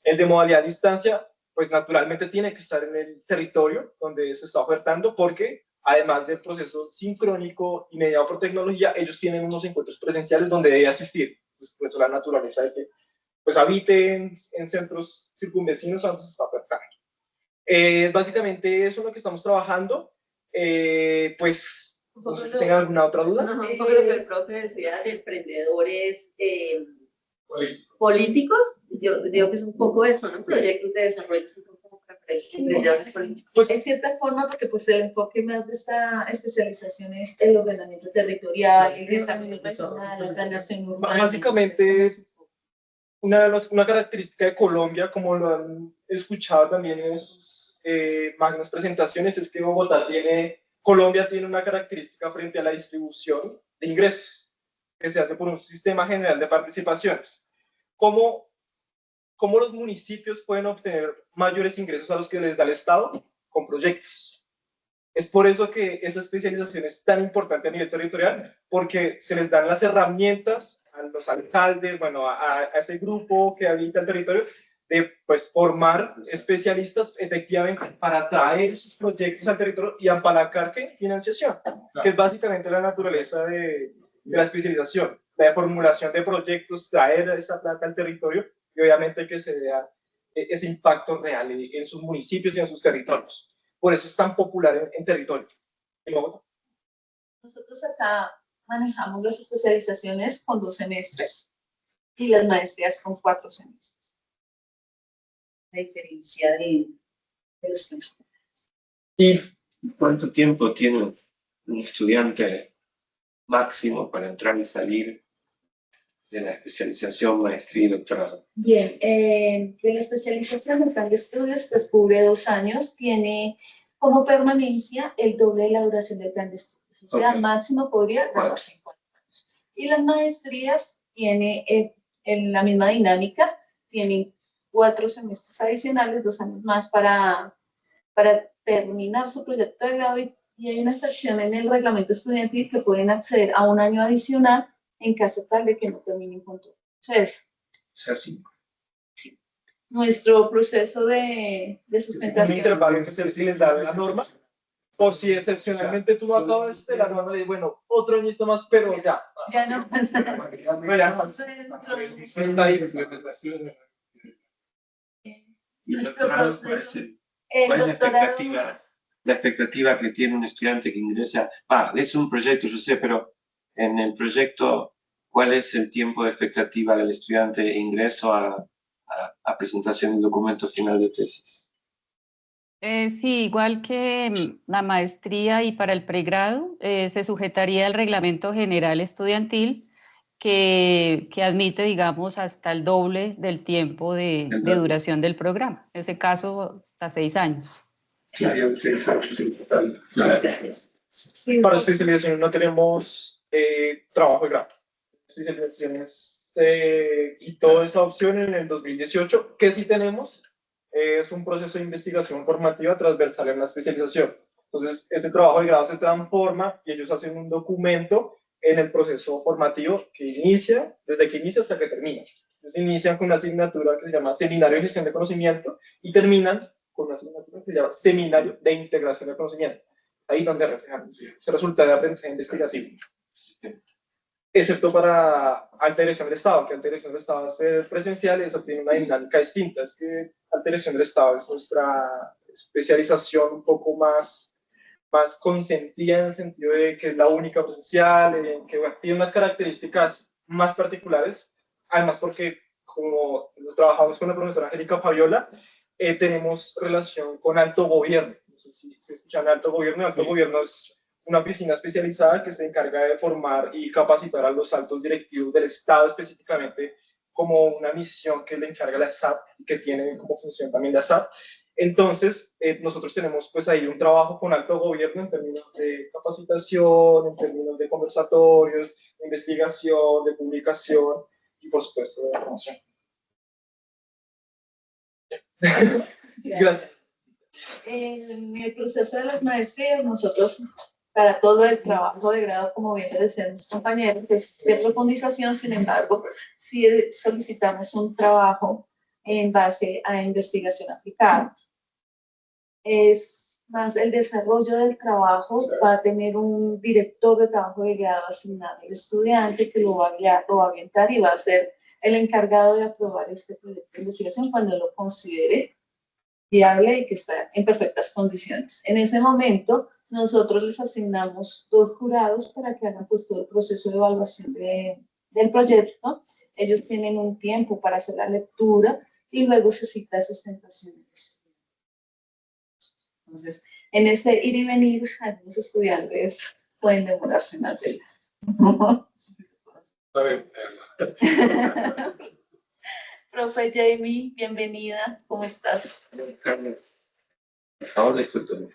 El de modalidad a distancia, pues naturalmente tiene que estar en el territorio donde se está ofertando porque además del proceso sincrónico y mediado por tecnología, ellos tienen unos encuentros presenciales donde debe asistir. Pues, por eso la naturaleza de que pues, habiten en centros circunvecinos donde se está ofertando. Básicamente eso es lo que estamos trabajando. Pues, no sé si tengan alguna otra duda. Un poco lo que el profe decía de emprendedores políticos. Yo digo que es un poco eso, ¿no? Proyectos de desarrollo son un poco emprendedores políticos. Pues en cierta forma, porque pues el enfoque más de esta especialización es el ordenamiento territorial, el desarrollo regional, la planeación urbana. Básicamente, una característica de Colombia, como lo han escuchado también en sus magnas presentaciones, es que Colombia tiene una característica frente a la distribución de ingresos, que se hace por un sistema general de participaciones. ¿Cómo cómo los municipios pueden obtener mayores ingresos a los que les da el Estado con proyectos. Es por eso que esa especialización es tan importante a nivel territorial, porque se les dan las herramientas a los alcaldes, bueno, a ese grupo que habita el territorio, de pues, formar especialistas efectivamente para traer esos proyectos al territorio y apalancar ¿qué? Financiación, que es básicamente la naturaleza de la especialización, la formulación de proyectos, traer esa plata al territorio y obviamente que se vea ese impacto real en sus municipios y en sus territorios. Por eso es tan popular en territorio. Nosotros acá manejamos las especializaciones con 2 semestres y las maestrías con 4 semestres. La diferencia de los tiempos. ¿Y cuánto tiempo tiene un estudiante máximo para entrar y salir de la especialización, maestría y doctorado? Bien, de la especialización en plan de estudios, pues cubre 2 años, tiene como permanencia el doble de la duración del plan de estudios, o sea, máximo podría durar 5 años. Y las maestrías tiene en la misma dinámica, tienen 4 semestres adicionales, 2 años más para terminar su proyecto de grado y hay una excepción en el reglamento estudiantil que pueden acceder a 1 año adicional en caso tal de que no terminen con todo el proceso. O sea, 5. Sí. Nuestro proceso de sustentación. Un intervalo que se les da la norma, por si excepcionalmente tú no acabas de la norma, le dices, bueno, otro añito más, pero ya. Ya no pasa nada. Nuestro proceso. ¿Cuál es la expectativa que tiene un estudiante que ingresa? Es un proyecto, yo sé, pero en el proyecto, ¿cuál es el tiempo de expectativa del estudiante de ingreso a presentación del documento final de tesis? Sí, igual que la maestría y para el pregrado, se sujetaría al reglamento general estudiantil que admite, digamos, hasta el doble del tiempo de duración del programa. En ese caso, hasta 6 años. Serían 6 años en total. Para especialización no tenemos trabajo de grado. Especializaciones quitó esa opción en el 2018. ¿Qué sí tenemos? Es un proceso de investigación formativa transversal en la especialización. Entonces, ese trabajo de grado se transforma y ellos hacen un documento en el proceso formativo que inicia, desde que inicia hasta que termina. Entonces, inician con una asignatura que se llama Seminario de Gestión de Conocimiento y terminan con una asignatura que se llama Seminario de Integración de Conocimiento. Ahí donde reflejan ese resultado de aprendizaje investigativo. Excepto para alta dirección del Estado, que alta dirección del Estado va a ser presencial y eso tiene una dinámica distinta. Es que alta dirección del Estado es nuestra especialización un poco más consentida en el sentido de que es la única presencial, que tiene unas características más particulares, además porque como nos trabajamos con la profesora Angélica Fabiola, tenemos relación con alto gobierno. No sé si escuchan alto gobierno. Alto gobierno es una oficina especializada que se encarga de formar y capacitar a los altos directivos del Estado específicamente como una misión que le encarga la SAP y que tiene como función también la SAP. Entonces, nosotros tenemos pues ahí un trabajo con alto gobierno en términos de capacitación, en términos de conversatorios, de investigación, de publicación y por supuesto de promoción. Gracias. En el proceso de las maestrías, nosotros, para todo el trabajo de grado, como bien decían mis compañeros, es de profundización. Sin embargo, sí solicitamos un trabajo en base a investigación aplicada. Es más, el desarrollo del trabajo va a tener un director de trabajo de grado asignado al estudiante que lo va a guiar, lo va a orientar y va a ser el encargado de aprobar este proyecto de investigación cuando lo considere viable y que está en perfectas condiciones. En ese momento, nosotros les asignamos 2 jurados para que hagan pues todo el proceso de evaluación del proyecto. Ellos tienen un tiempo para hacer la lectura y luego se cita sustentaciones. Entonces, en ese ir y venir, algunos estudiantes pueden demorarse más de Profe Jamie, bienvenida, ¿cómo estás? Por favor, discúlpeme.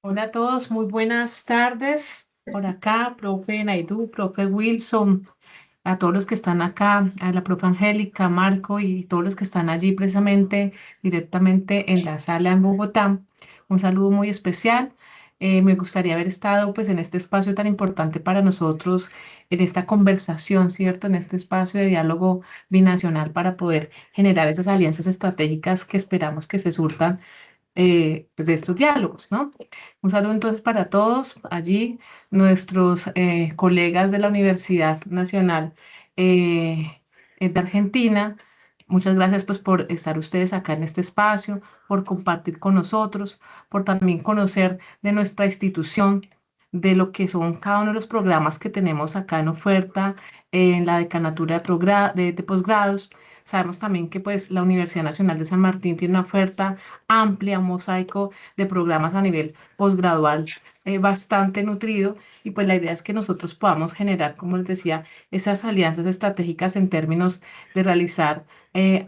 Hola a todos, muy buenas tardes. Por acá, profe Naidoo, profe Wilson, a todos los que están acá, a la profe Angélica, Marco y todos los que están allí precisamente directamente en la sala en Bogotá. Un saludo muy especial. Me gustaría haber estado pues en este espacio tan importante para nosotros, en esta conversación, ¿cierto? En este espacio de diálogo binacional para poder generar esas alianzas estratégicas que esperamos que se surtan de estos diálogos, ¿no? Un saludo entonces para todos allí, nuestros colegas de la Universidad Nacional de Argentina. Muchas gracias pues por estar ustedes acá en este espacio, por compartir con nosotros, por también conocer de nuestra institución, de lo que son cada uno de los programas que tenemos acá en oferta, en la decanatura de posgrados. Sabemos también que pues la Universidad Nacional de San Martín tiene una oferta amplia, un mosaico de programas a nivel posgradual bastante nutrido, y pues la idea es que nosotros podamos generar, como les decía, esas alianzas estratégicas en términos de realizar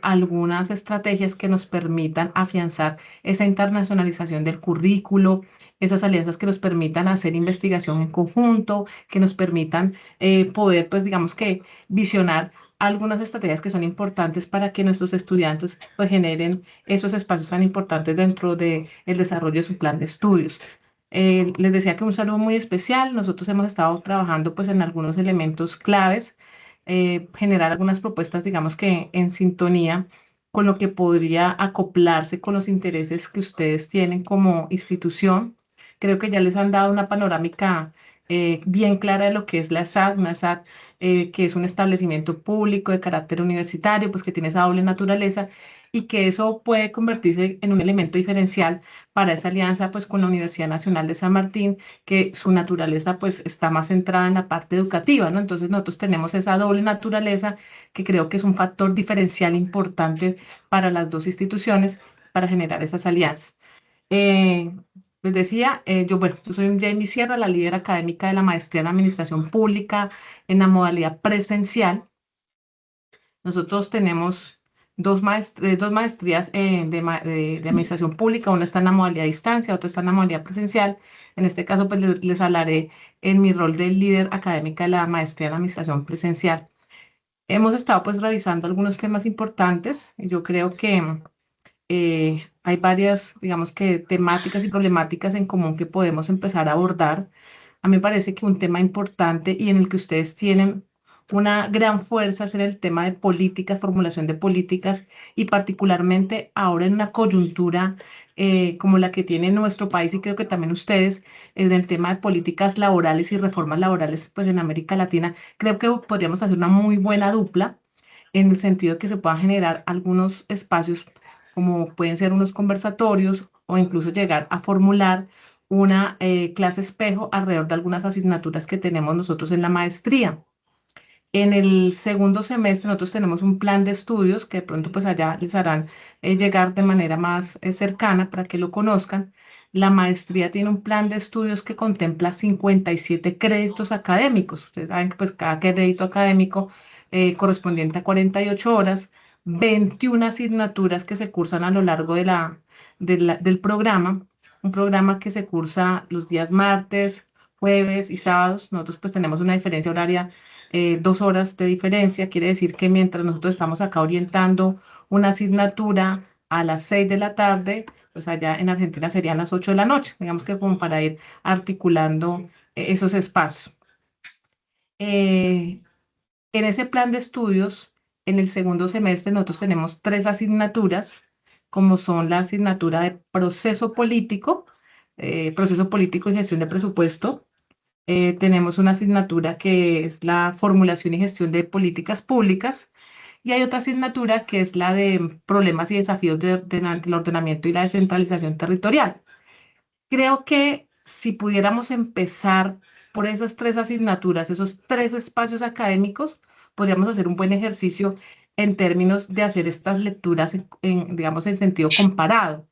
algunas estrategias que nos permitan afianzar esa internacionalización del currículo, esas alianzas que nos permitan hacer investigación en conjunto, que nos permitan poder, pues digamos que visionar algunas estrategias que son importantes para que nuestros estudiantes pues generen esos espacios tan importantes dentro del desarrollo de su plan de estudios. Les decía que un saludo muy especial. Nosotros hemos estado trabajando pues en algunos elementos claves, generar algunas propuestas, digamos que en sintonía con lo que podría acoplarse con los intereses que ustedes tienen como institución. Creo que ya les han dado una panorámica bien clara de lo que es la ESAT, una ESAT que es un establecimiento público de carácter universitario, pues que tiene esa doble naturaleza, y que eso puede convertirse en un elemento diferencial para esa alianza pues con la Universidad Nacional de San Martín, que su naturaleza pues está más centrada en la parte educativa, ¿no? Entonces nosotros tenemos esa doble naturaleza que creo que es un factor diferencial importante para las dos instituciones para generar esas alianzas. Eh, Les decía, bueno, yo soy Jamie Sierra, la líder académica de la maestría en Administración Pública en la modalidad presencial. Nosotros tenemos dos maestrías de Administración Pública, una está en la modalidad a distancia, otra está en la modalidad presencial. En este caso, pues les hablaré en mi rol de líder académica de la maestría en Administración Presencial. Hemos estado pues revisando algunos temas importantes. Yo creo que hay varias, digamos que temáticas y problemáticas en común que podemos empezar a abordar. A mí me parece que un tema importante y en el que ustedes tienen una gran fuerza es en el tema de políticas, formulación de políticas, y particularmente ahora en una coyuntura como la que tiene nuestro país, y creo que también ustedes en el tema de políticas laborales y reformas laborales pues en América Latina. Creo que podríamos hacer una muy buena dupla en el sentido de que se puedan generar algunos espacios como pueden ser unos conversatorios o incluso llegar a formular una clase espejo alrededor de algunas asignaturas que tenemos nosotros en la maestría. En el segundo semestre nosotros tenemos un plan de estudios que de pronto pues allá les harán llegar de manera más cercana para que lo conozcan. La maestría tiene un plan de estudios que contempla 57 créditos académicos. Ustedes saben que pues cada crédito académico correspondiente a 48 horas, 21 asignaturas que se cursan a lo largo del programa, un programa que se cursa los días martes, jueves y sábados. Nosotros pues tenemos una diferencia horaria 2 horas de diferencia. Quiere decir que mientras nosotros estamos acá orientando una asignatura a las 6 de la tarde, pues allá en Argentina serían las 8 de la noche, digamos que como para ir articulando esos espacios. En ese plan de estudios, en el segundo semestre, nosotros tenemos 3 asignaturas, como son la asignatura de proceso político y gestión de presupuesto. Tenemos una asignatura que es la formulación y gestión de políticas públicas, y hay otra asignatura que es la de problemas y desafíos del ordenamiento y la descentralización territorial. Creo que si pudiéramos empezar por esas 3 asignaturas, esos 3 espacios académicos, podríamos hacer un buen ejercicio en términos de hacer estas lecturas digamos, en sentido comparado,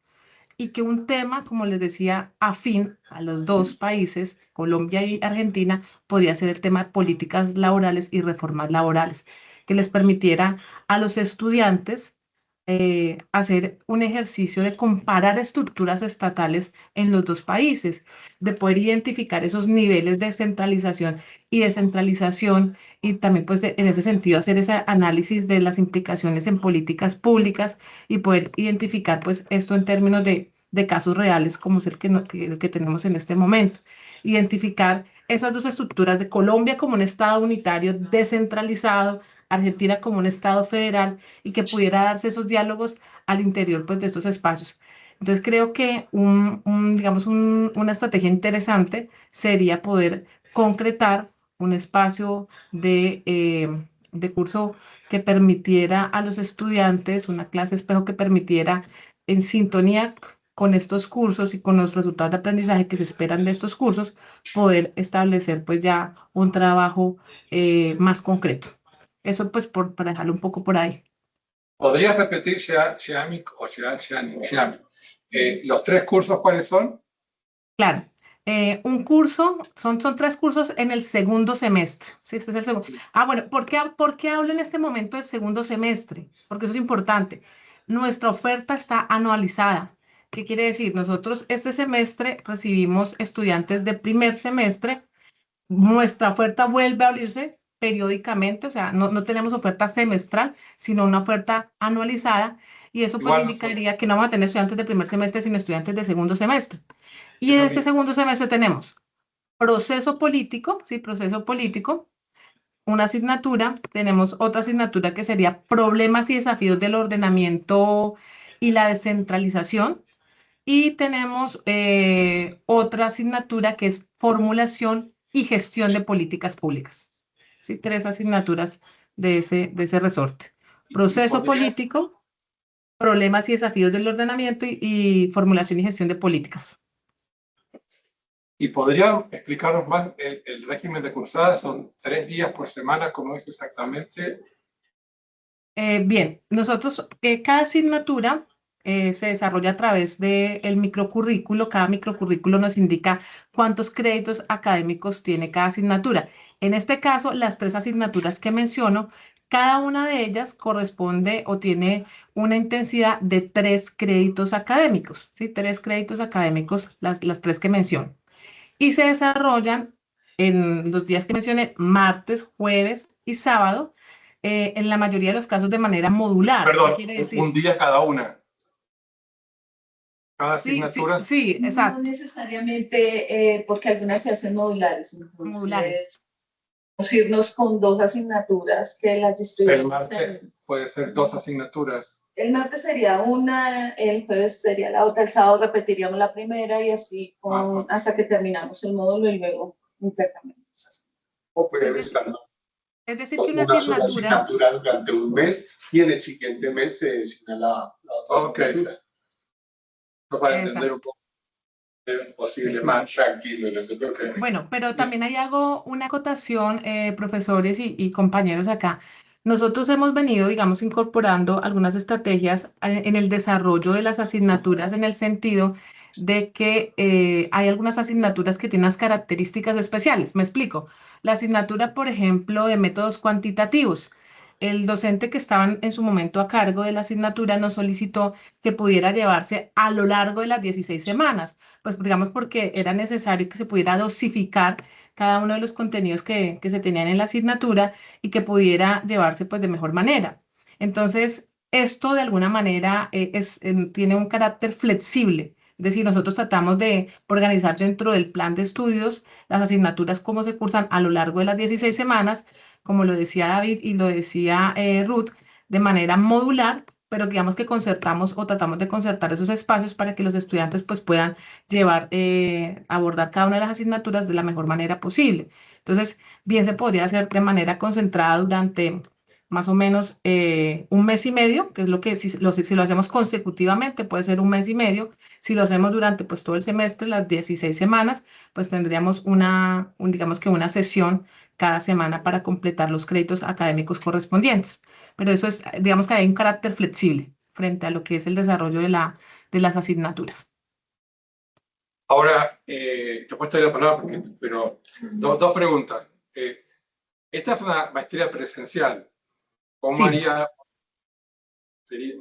y que un tema, como les decía, afín a los dos países, Colombia y Argentina, podría ser el tema de políticas laborales y reformas laborales, que les permitiera a los estudiantes hacer un ejercicio de comparar estructuras estatales en los dos países, de poder identificar esos niveles de centralización y descentralización y también pues en ese sentido hacer ese análisis de las implicaciones en políticas públicas y poder identificar pues esto en términos de casos reales como es el que tenemos en este momento. Identificar esas dos estructuras de Colombia como un Estado unitario descentralizado, Argentina como un Estado federal y que pudiera darse esos diálogos al interior pues, de estos espacios. Entonces creo que una estrategia interesante sería poder concretar un espacio de curso que permitiera a los estudiantes, una clase espejo que permitiera en sintonía con estos cursos y con los resultados de aprendizaje que se esperan de estos cursos, poder establecer pues ya un trabajo más concreto. Eso pues para dejarlo un poco por ahí. ¿Podrías repetir, Xiami o Xiami? ¿Los 3 cursos cuáles son? Claro. Un curso, son 3 cursos en el segundo semestre. Sí, este es el segundo. Bueno, ¿por qué hablo en este momento del segundo semestre? Porque eso es importante. Nuestra oferta está anualizada. ¿Qué quiere decir? Nosotros este semestre recibimos estudiantes de primer semestre. Nuestra oferta vuelve a abrirse periódicamente, o sea, no tenemos oferta semestral, sino una oferta anualizada, y eso pues indicaría que no vamos a tener estudiantes de primer semestre, sino estudiantes de segundo semestre. Y en este segundo semestre tenemos proceso político, ¿sí? Proceso político, una asignatura, tenemos otra asignatura que sería problemas y desafíos del ordenamiento y la descentralización, y tenemos otra asignatura que es formulación y gestión de políticas públicas. ¿Sí? 3 asignaturas de ese resorte. Proceso político, problemas y desafíos del ordenamiento y formulación y gestión de políticas. ¿Y podrían explicarnos más el régimen de cursadas? ¿Son 3 días por semana? ¿Cómo es exactamente? Bien, nosotros, cada asignatura se desarrolla a través del microcurrículo. Cada microcurrículo nos indica cuántos créditos académicos tiene cada asignatura. En este caso, las 3 asignaturas que menciono, cada una de ellas corresponde o tiene una intensidad de 3 créditos académicos, ¿sí? 3 créditos académicos, las 3 que menciono. Y se desarrollan en los días que mencioné, martes, jueves y sábado, en la mayoría de los casos de manera modular. Perdón, ¿Qué quiere decir? un día cada una. Cada Sí, asignatura. sí, exacto. No necesariamente, porque algunas se hacen modulares. Entonces, Modulares. podemos irnos con 2 asignaturas que las distribuimos. El martes puede ser 2 asignaturas. El martes sería una, el jueves sería la otra, el sábado repetiríamos la primera y así hasta que terminamos el módulo y luego intercambiamos. O puede estar Es decir, que una sola asignatura, asignatura durante un mes y en el siguiente mes se designa la otra asignatura. Para entender un poco un posible más tranquilo. Bueno, pero también ahí hago una acotación, profesores y compañeros acá. Nosotros hemos venido, digamos, incorporando algunas estrategias en el desarrollo de las asignaturas en el sentido de que hay algunas asignaturas que tienen unas características especiales. Me explico. La asignatura, por ejemplo, de métodos cuantitativos. El docente que estaba en su momento a cargo de la asignatura nos solicitó que pudiera llevarse a lo largo de las 16 semanas, pues digamos porque era necesario que se pudiera dosificar cada uno de los contenidos que se tenían en la asignatura y que pudiera llevarse pues de mejor manera. Entonces, esto de alguna manera tiene un carácter flexible. Es decir, nosotros tratamos de organizar dentro del plan de estudios las asignaturas como se cursan a lo largo de las 16 semanas, como lo decía David y lo decía Ruth, de manera modular, pero digamos que concertamos o tratamos de concertar esos espacios para que los estudiantes pues puedan abordar cada una de las asignaturas de la mejor manera posible. Entonces, bien se podría hacer de manera concentrada durante más o menos un mes y medio, que es lo que si lo hacemos consecutivamente puede ser un mes y medio. Si lo hacemos durante pues todo el semestre, las 16 semanas, pues tendríamos digamos que una sesión cada semana para completar los créditos académicos correspondientes. Pero eso es, digamos que hay un carácter flexible frente a lo que es el desarrollo de las asignaturas. Ahora, después te doy la palabra, pero dos preguntas. Esta es una maestría presencial. ¿Cómo haría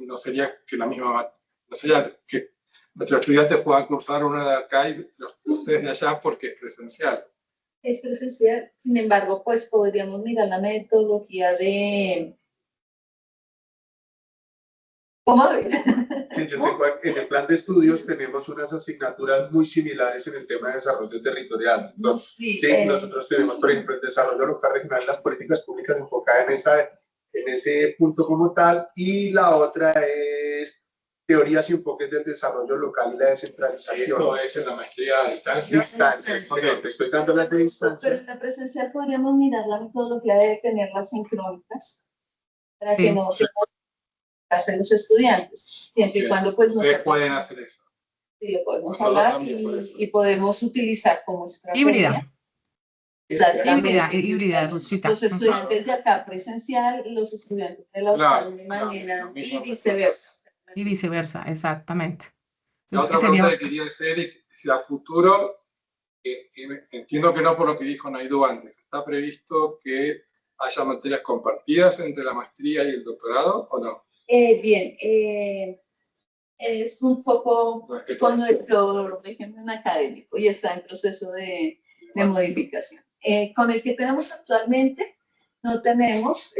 no sería que la misma, no sería que nuestros estudiantes puedan cursar una de acá y ustedes de allá porque es presencial. Es presencial, sin embargo, pues podríamos mirar la metodología de... ¿Cómo ves? Yo tengo, en el plan de estudios tenemos unas asignaturas muy similares en el tema de desarrollo territorial. Entonces, sí, nosotros tenemos, por ejemplo, el desarrollo local regional, las políticas públicas enfocadas en ese punto como tal, y la otra es teorías y enfoques del desarrollo local y la descentralización. Esto es en la maestría a distancia. Distancia, es correcto. Estoy dando las de distancia. Pero en la presencial podríamos mirar la metodología de tenerlas sincrónicas para que no se hacen los estudiantes, siempre y cuando pues ustedes pueden hacer eso. Sí, lo podemos hablar y podemos utilizar como estrategia. Híbrida. Exactamente. Híbrida, Rosita. Los estudiantes de acá presencial, los estudiantes de la UCAL de manera y viceversa. Y viceversa, exactamente. La otra pregunta que quería hacer es si a futuro, entiendo que no por lo que dijo Naidu antes, ¿está previsto que haya materias compartidas entre la maestría y el doctorado o no? Bien, es un poco con nuestro régimen académico y está en proceso de modificación. Con el que tenemos actualmente, no tenemos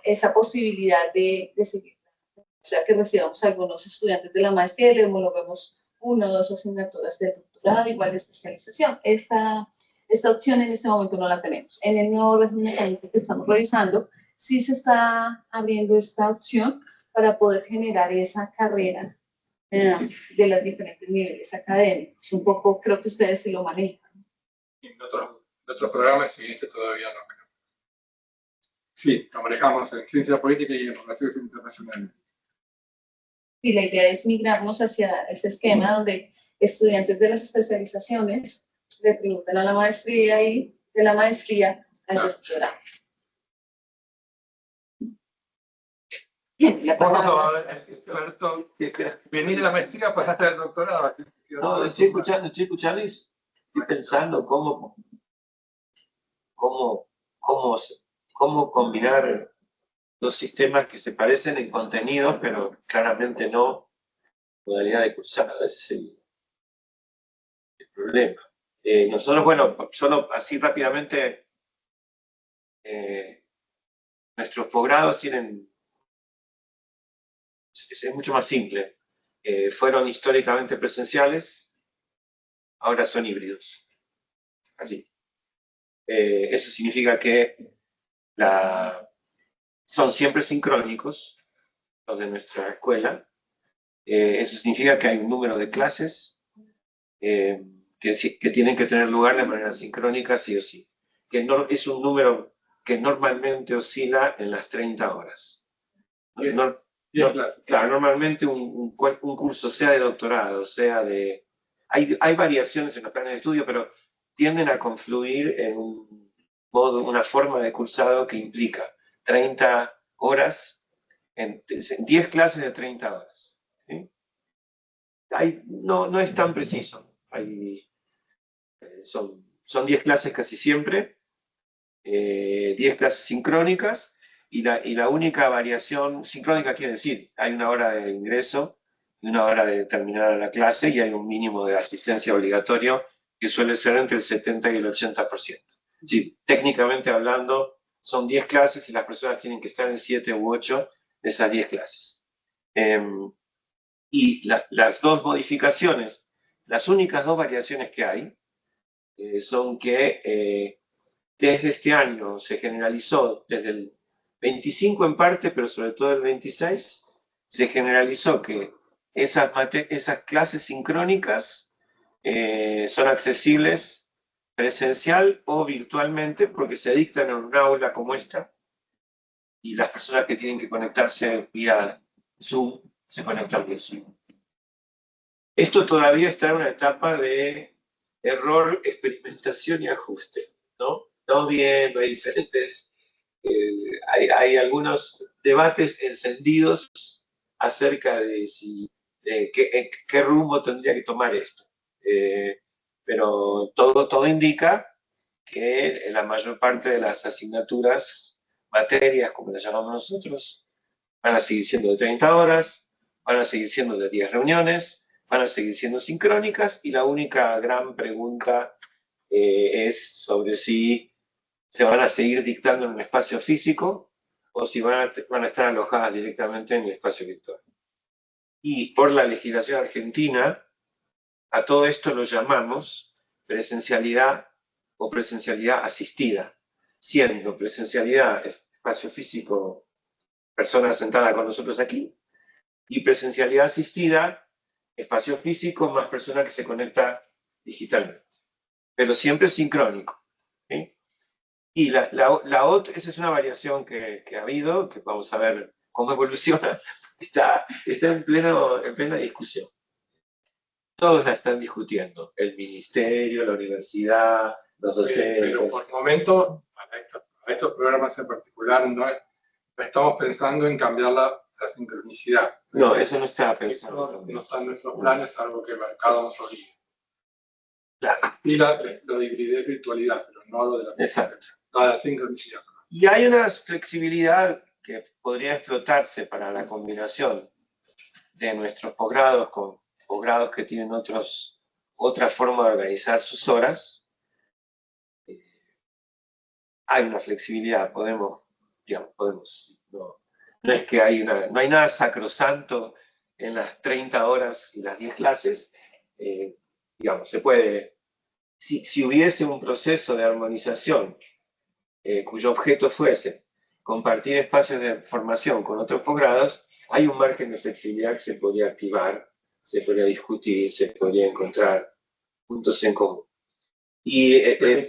esa posibilidad de seguir. O sea, que recibamos algunos estudiantes de la maestría y le homologamos 1 o 2 asignaturas de doctorado, igual de especialización. Esta opción en este momento no la tenemos. En el nuevo régimen académico que estamos revisando, sí se está abriendo esta opción para poder generar esa carrera de los diferentes niveles académicos. Un poco, creo que ustedes sí lo manejan. En otros programas siguientes todavía no creo. Sí, lo manejamos en ciencia política y en relaciones internacionales. Y la idea es migrarnos hacia ese esquema donde estudiantes de las especializaciones le tributan a la maestría y de la maestría al doctorado. Alberto, venís de la maestría, pasaste al doctorado. No, estoy escuchando y estoy pensando cómo combinar dos sistemas que se parecen en contenidos, pero claramente no modalidad de cursado. Ese es el problema. Nosotros, bueno, solo así rápidamente, nuestros posgrados tienen, es mucho más simple. Fueron históricamente presenciales, ahora son híbridos. Así. Eso significa que son siempre sincrónicos, los de nuestra escuela. Eso significa que hay un número de clases que tienen que tener lugar de manera sincrónica, sí o sí. Que no, es un número que normalmente oscila en las 30 horas. Claro, normalmente un curso, sea de doctorado, sea de... Hay variaciones en los planes de estudio, pero tienden a confluir en una forma de cursado que implica 30 horas, en 10 clases de 30 horas. ¿Sí? No es tan preciso. Son 10 clases casi siempre, 10 clases sincrónicas, y la única variación sincrónica quiere decir, hay una hora de ingreso y una hora de terminar la clase, y hay un mínimo de asistencia obligatorio que suele ser entre el 70 y el 80%. Sí, técnicamente hablando, son 10 clases y las personas tienen que estar en 7 u 8 de esas 10 clases. Y las dos modificaciones, las únicas dos variaciones que hay, son que desde este año se generalizó, desde el 25 en parte, pero sobre todo el 26, se generalizó que esas clases sincrónicas son accesibles presencial o virtualmente, porque se dictan en un aula como esta, y las personas que tienen que conectarse vía Zoom se conectan vía Zoom. Esto todavía está en una etapa de error, experimentación y ajuste, ¿no? Estamos viendo, hay diferentes, hay algunos debates encendidos acerca de qué rumbo tendría que tomar esto. Pero todo indica que la mayor parte de las asignaturas, materias, como las llamamos nosotros, van a seguir siendo de 30 horas, van a seguir siendo de 10 reuniones, van a seguir siendo sincrónicas, y la única gran pregunta es sobre si se van a seguir dictando en un espacio físico o si van a estar alojadas directamente en el espacio virtual. Y por la legislación argentina, a todo esto lo llamamos presencialidad o presencialidad asistida, siendo presencialidad espacio físico, persona sentada con nosotros aquí, y presencialidad asistida, espacio físico más persona que se conecta digitalmente, pero siempre sincrónico. ¿Sí? Y la otra, esa es una variación que ha habido, que vamos a ver cómo evoluciona, está en plena discusión. Todos la están discutiendo, el ministerio, la universidad, los docentes. Pero por el momento, para estos programas en particular, no estamos pensando en cambiar la sincronicidad. No, eso no está pensando. Eso no está en nuestros planes, algo que el mercado nos obliga. Claro. Y lo de hibridez virtualidad, pero no lo de la sincronicidad. Y hay una flexibilidad que podría explotarse para la combinación de nuestros posgrados con posgrados que tienen otra forma de organizar sus horas. Hay una flexibilidad, podemos, no es que no hay nada sacrosanto en las 30 horas y las 10 clases, se puede, si hubiese un proceso de armonización cuyo objeto fuese compartir espacios de formación con otros posgrados, hay un margen de flexibilidad que se podría activar, se podría discutir, se podría encontrar puntos en común. Y, para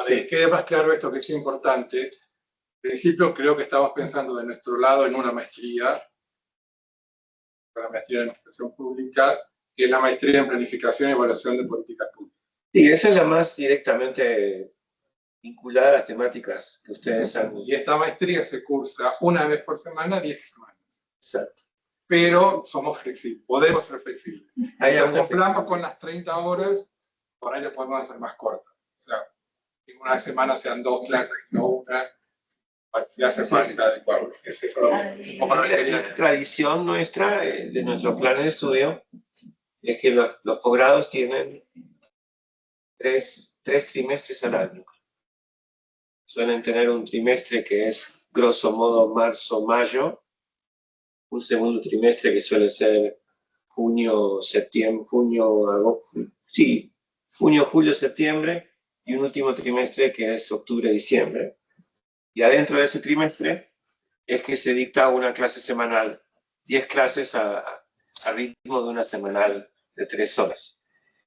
que quede más claro esto que es importante, en principio creo que estamos pensando de nuestro lado en una maestría, la maestría en Administración Pública, que es la maestría en Planificación y Evaluación de Políticas Públicas. Sí, esa es la más directamente vinculada a las temáticas que ustedes han... Y esta maestría se cursa una vez por semana, 10 semanas. Exacto. Pero somos flexibles, podemos ser flexibles. Ahí Nos cumplamos con las 30 horas, por ahí lo podemos hacer más corto. O sea, que una semana sean 2 clases y no una, si hace falta adecuado. Es eso. La tradición nuestra, de nuestros planes de estudio, es que los posgrados tienen 3 trimestres al año. Suelen tener un trimestre que es grosso modo marzo-mayo, un segundo trimestre que suele ser junio, julio, septiembre, y un último trimestre que es octubre-diciembre. Y adentro de ese trimestre es que se dicta una clase semanal, 10 clases a ritmo de una semanal de 3 horas.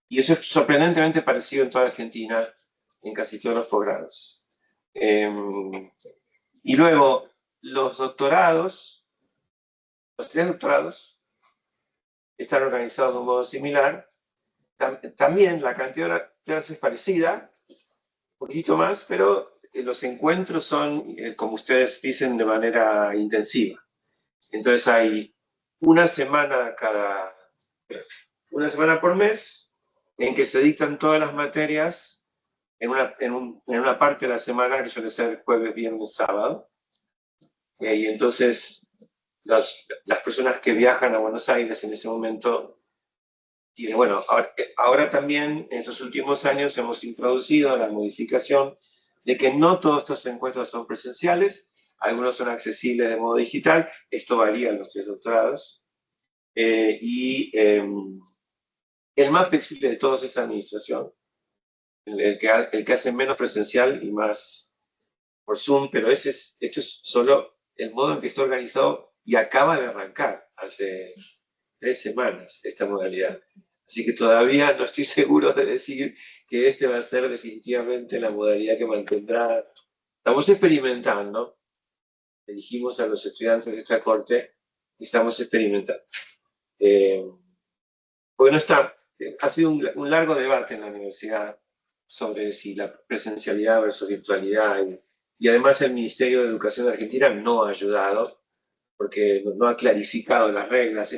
Y eso es sorprendentemente parecido en toda Argentina, en casi todos los posgrados. Y luego, los doctorados, los 3 doctorados, están organizados de un modo similar. También la cantidad de horas es parecida, un poquito más, pero los encuentros son, como ustedes dicen, de manera intensiva. Entonces hay una semana por mes en que se dictan todas las materias en una parte de la semana que suele ser jueves, viernes, sábado. Y entonces las personas que viajan a Buenos Aires en ese momento tienen, bueno, ahora también en estos últimos años hemos introducido la modificación de que no todos estos encuentros son presenciales, algunos son accesibles de modo digital, esto varía en los 3 doctorados, y el más flexible de todos es administración, el que hace menos presencial y más por Zoom, pero esto es solo el modo en que está organizado y acaba de arrancar hace 3 semanas esta modalidad. Así que todavía no estoy seguro de decir que este va a ser definitivamente la modalidad que mantendrá. Estamos experimentando, le dijimos a los estudiantes de esta corte, que estamos experimentando. Porque ha sido un largo debate en la universidad sobre si la presencialidad versus virtualidad, y además el Ministerio de Educación de Argentina no ha ayudado, porque no ha clarificado las reglas,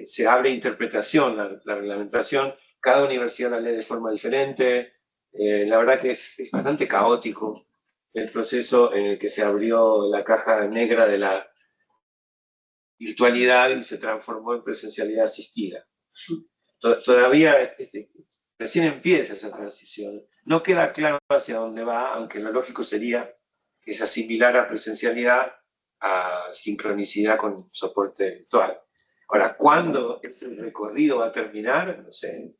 se abre interpretación la reglamentación, cada universidad la lee de forma diferente, la verdad que es bastante caótico el proceso en el que se abrió la caja negra de la virtualidad y se transformó en presencialidad asistida. Todavía recién empieza esa transición. No queda claro hacia dónde va, aunque lo lógico sería que se asimilara presencialidad a sincronicidad con soporte virtual. Ahora, ¿cuándo este recorrido va a terminar? No sé.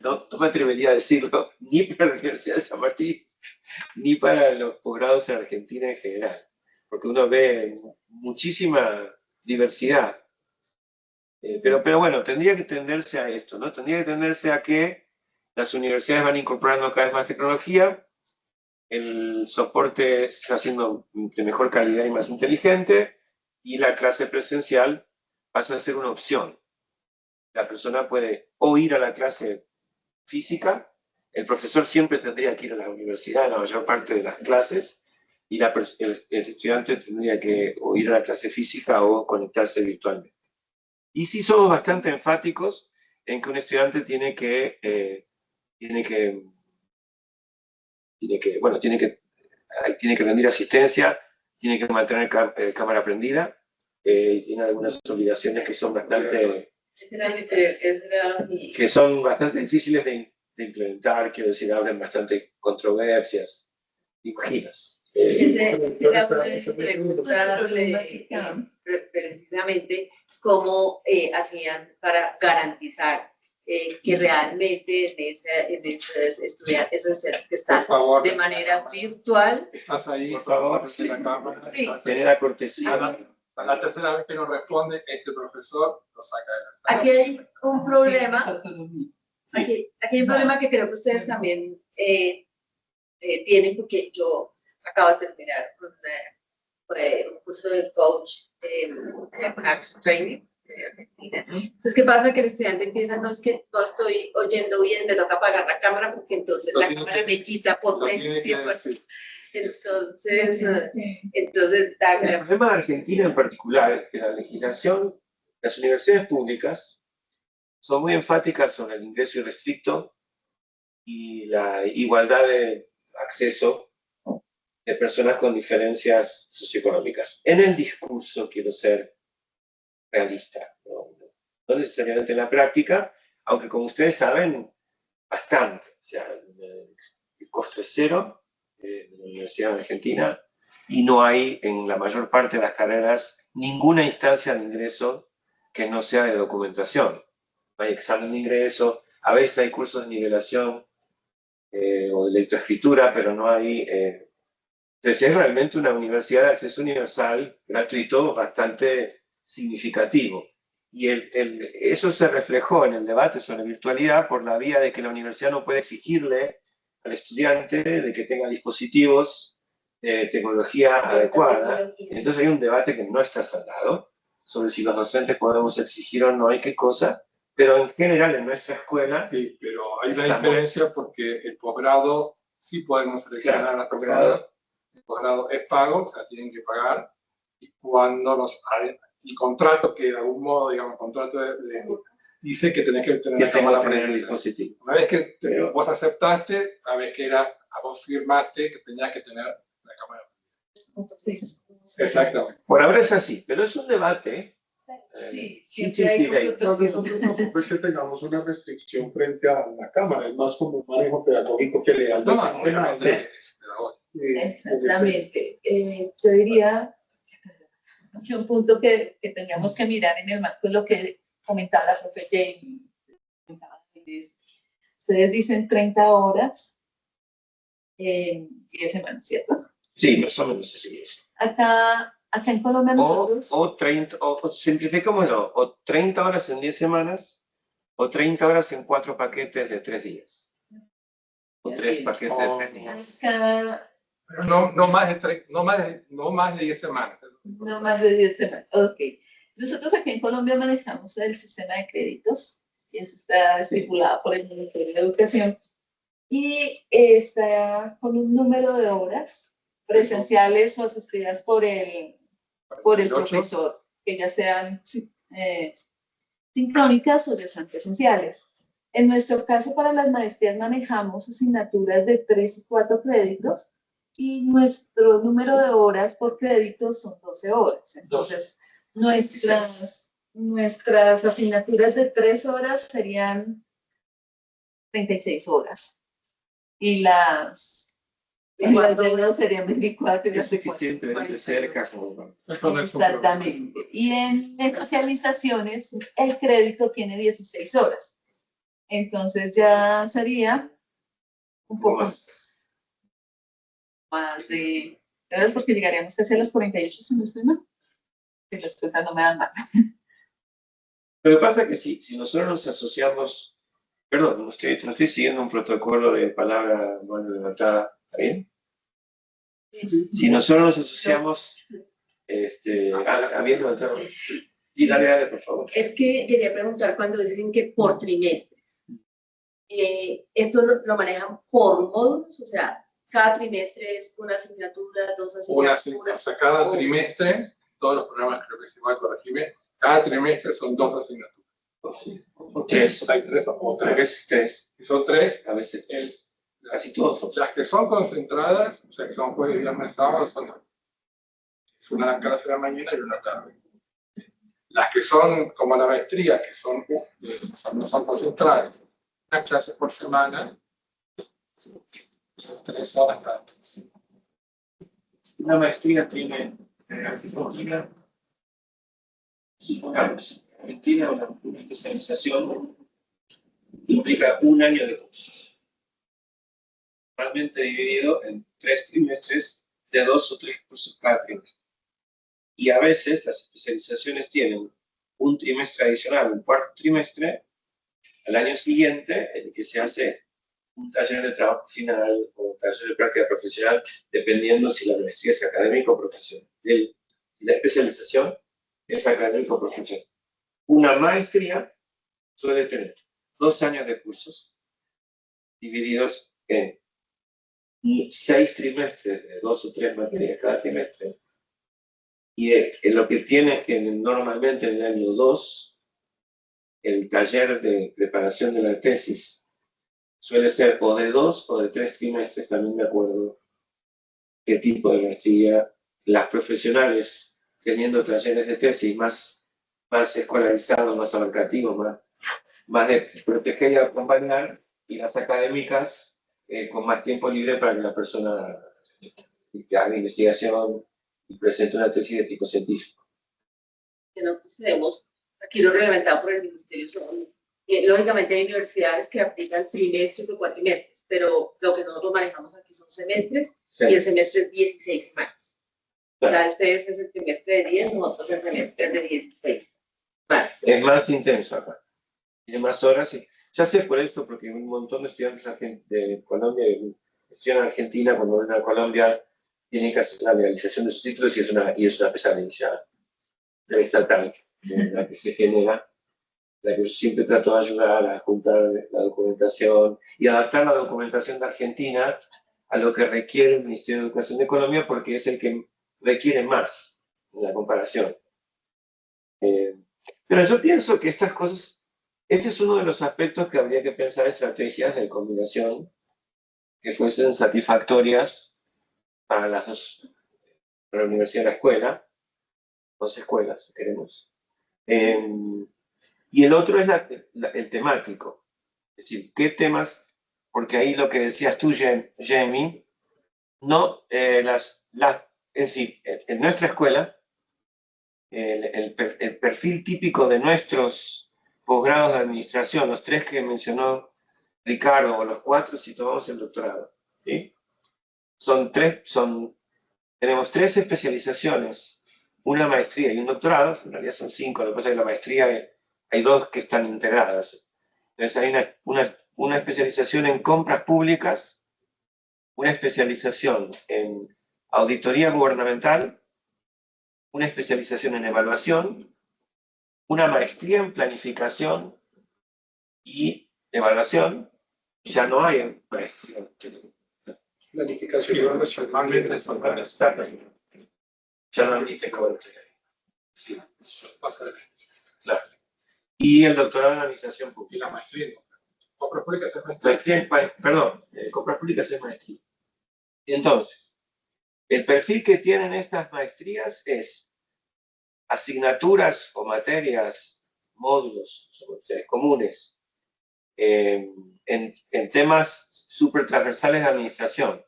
No me atrevería a decirlo ni para la Universidad de San Martín, ni para los posgrados en Argentina en general, porque uno ve muchísima diversidad. Pero bueno, tendría que tenderse a esto, ¿no? Tendría que tenderse a que las universidades van incorporando cada vez más tecnología, el soporte se va haciendo de mejor calidad y más inteligente, y la clase presencial pasa a ser una opción. La persona puede o ir a la clase física, el profesor siempre tendría que ir a la universidad en la mayor parte de las clases, y el estudiante tendría que o ir a la clase física o conectarse virtualmente. Y sí somos bastante enfáticos en que un estudiante tiene que rendir asistencia, tiene que mantener cámara prendida, tiene algunas obligaciones que son bastante difíciles de implementar, quiero decir, abren bastante controversias, imaginas. Precisamente cómo hacían para garantizar que realmente esos estudiantes que están de manera virtual. Estás ahí, por favor, sí. La cámara. Sí. Tener la cortesía. La tercera vez que nos responde, este profesor lo saca de la sala. Aquí hay un problema. Aquí hay un problema que creo que ustedes también tienen, porque yo acabo de terminar un curso de coach Action Training de Argentina. Entonces, ¿qué pasa? Que el estudiante empieza, no es que no estoy oyendo bien, me toca apagar la cámara porque entonces la cámara me quita potencia. Entonces, el problema de Argentina en particular es que la legislación, las universidades públicas son muy enfáticas sobre el ingreso irrestricto y la igualdad de acceso de personas con diferencias socioeconómicas. En el discurso quiero ser realista, no necesariamente en la práctica, aunque como ustedes saben, bastante. O sea, el costo es cero de la Universidad de Argentina y no hay en la mayor parte de las carreras ninguna instancia de ingreso que no sea de documentación. No hay examen de ingreso, a veces hay cursos de nivelación o de lectoescritura, pero no hay... Entonces es realmente una universidad de acceso universal, gratuito, bastante significativo. Y eso se reflejó en el debate sobre virtualidad por la vía de que la universidad no puede exigirle al estudiante de que tenga dispositivos de tecnología adecuada. Entonces hay un debate que no está saldado sobre si los docentes podemos exigir o no hay qué cosa, pero en general en nuestra escuela... Sí, pero hay una diferencia porque el posgrado sí podemos seleccionar a las personas. El posgrado es pago, o sea, tienen que pagar, y cuando el contrato, que de algún modo, digamos, el contrato dice que tenés que tener la cámara prendida. Una vez que vos aceptaste, sabés que vos firmaste que tenías que tener la cámara prendida. Exactamente. Por ahora es así, pero es un debate. Sí, siempre hay nosotros no es que tengamos una restricción frente a la cámara, es más como un manejo pedagógico que le da al docente. Exactamente. Yo diría que un punto que tendríamos que mirar en el marco es lo que comentaba la profe Jamie. Ustedes dicen 30 horas en 10 semanas, ¿cierto? Sí, más o menos así es. Acá en Colombia nosotros... O simplificémoslo, o 30 horas en 10 semanas, o 30 horas en 4 paquetes de 3 días. O 3 paquetes de 3 días. Pero no más de 10 semanas. No más de 10 semanas, ok. Nosotros aquí en Colombia manejamos el sistema de créditos, que está estipulado por el Ministerio de Educación, y está con un número de horas presenciales o asistidas por el profesor, que ya sean sincrónicas o ya sean presenciales. En nuestro caso, para las maestrías manejamos asignaturas de 3 y 4 créditos, y nuestro número de horas por crédito son 12 horas. Entonces, nuestras asignaturas de 3 horas serían 36 horas. Y las deudas serían 24 y las de Suficientemente cerca como... Exactamente. Y en especializaciones, el crédito tiene 16 horas. Entonces ya sería un poco más de horas, porque llegaríamos casi a las 48, si no estoy mal. Si lo estoy dando, me dan mal. Pero pasa que si nosotros nos asociamos, perdón, no estoy siguiendo un protocolo de palabra mano levantada, ¿está bien? Si nosotros nos asociamos, habías levantado. Y dale, por favor. Es que quería preguntar cuando dicen que por trimestres. ¿Esto lo manejan por módulos? O sea, cada trimestre es una asignatura, 2 asignaturas. O sea, cada trimestre, todos los programas creo que se van a corregirme, cada trimestre son 2 asignaturas. O 3. Hay 3 o 3. 3. Y son 3, A veces casi todos. las que son concentradas, o sea, que son jueves, viernes, sábado, son una clase de la mañana y una tarde. Las que son como la maestría, que no son concentradas, una clase por semana, 3 horas cada clase. Una maestría tiene en Argentina, supongamos, Argentina una especialización implica 1 año de cursos, normalmente dividido en 3 trimestres de 2 o 3 cursos cada trimestre. Y a veces las especializaciones tienen un trimestre adicional, un cuarto trimestre, al año siguiente, en el que se hace un taller de trabajo final o un taller de práctica profesional, dependiendo si la maestría es académica o profesional. Y la especialización es académica o profesional. Una maestría suele tener 2 años de cursos divididos en 6 trimestres de 2 o 3 materias cada trimestre. Y lo que tiene es que normalmente en el año 2, el taller de preparación de la tesis suele ser o de 2 o de 3 trimestres, también de acuerdo qué tipo de maestría. Las profesionales teniendo talleres de tesis más escolarizados, más abarcativos, más de proteger y acompañar, y las académicas con más tiempo libre para que la persona haga investigación y presente una tesis de tipo científico. Que nosotros tenemos, aquí lo reglamentado por el Ministerio, son, lógicamente hay universidades que aplican trimestres o cuatrimestres, pero lo que nosotros manejamos aquí son semestres, y el semestre es 16 semanas. Para ustedes es el trimestre de 10, nosotros el semestre es de 16. Vale. Es más intenso acá, tiene más horas. Ya sé por esto, porque un montón de estudiantes de Colombia estudian en Argentina, cuando van a Colombia tienen que hacer la legalización de sus títulos y es una pesadilla estatal la que se genera, la que yo siempre trato de ayudar a juntar la documentación y adaptar la documentación de Argentina a lo que requiere el Ministerio de Educación de Colombia, porque es el que requiere más en la comparación. Pero yo pienso que estas cosas, este es uno de los aspectos que habría que pensar estrategias de combinación que fuesen satisfactorias para las dos, para la universidad y la escuela, 2 escuelas, si queremos. Y el otro es el temático, es decir, qué temas, porque ahí lo que decías tú, Jamie, no, es decir, en nuestra escuela, el perfil típico de nuestros posgrados de administración, los 3 que mencionó Ricardo, o los 4 si tomamos el doctorado, ¿sí? Tenemos 3 especializaciones, una maestría y un doctorado, en realidad son 5, lo que pasa es que la maestría hay 2 que están integradas. Entonces hay una especialización en compras públicas, una especialización en auditoría gubernamental, una especialización en evaluación, una maestría en planificación y evaluación. Ya no hay maestría. Planificación. Sí, normalmente es ya no admite cobertura. Sí, pasa de Claro. Y el doctorado en administración y pública. la maestría. Compras públicas es maestría. Perdón, compras públicas es maestría. Entonces, El perfil que tienen estas maestrías es asignaturas o materias, módulos comunes en temas súper transversales de administración.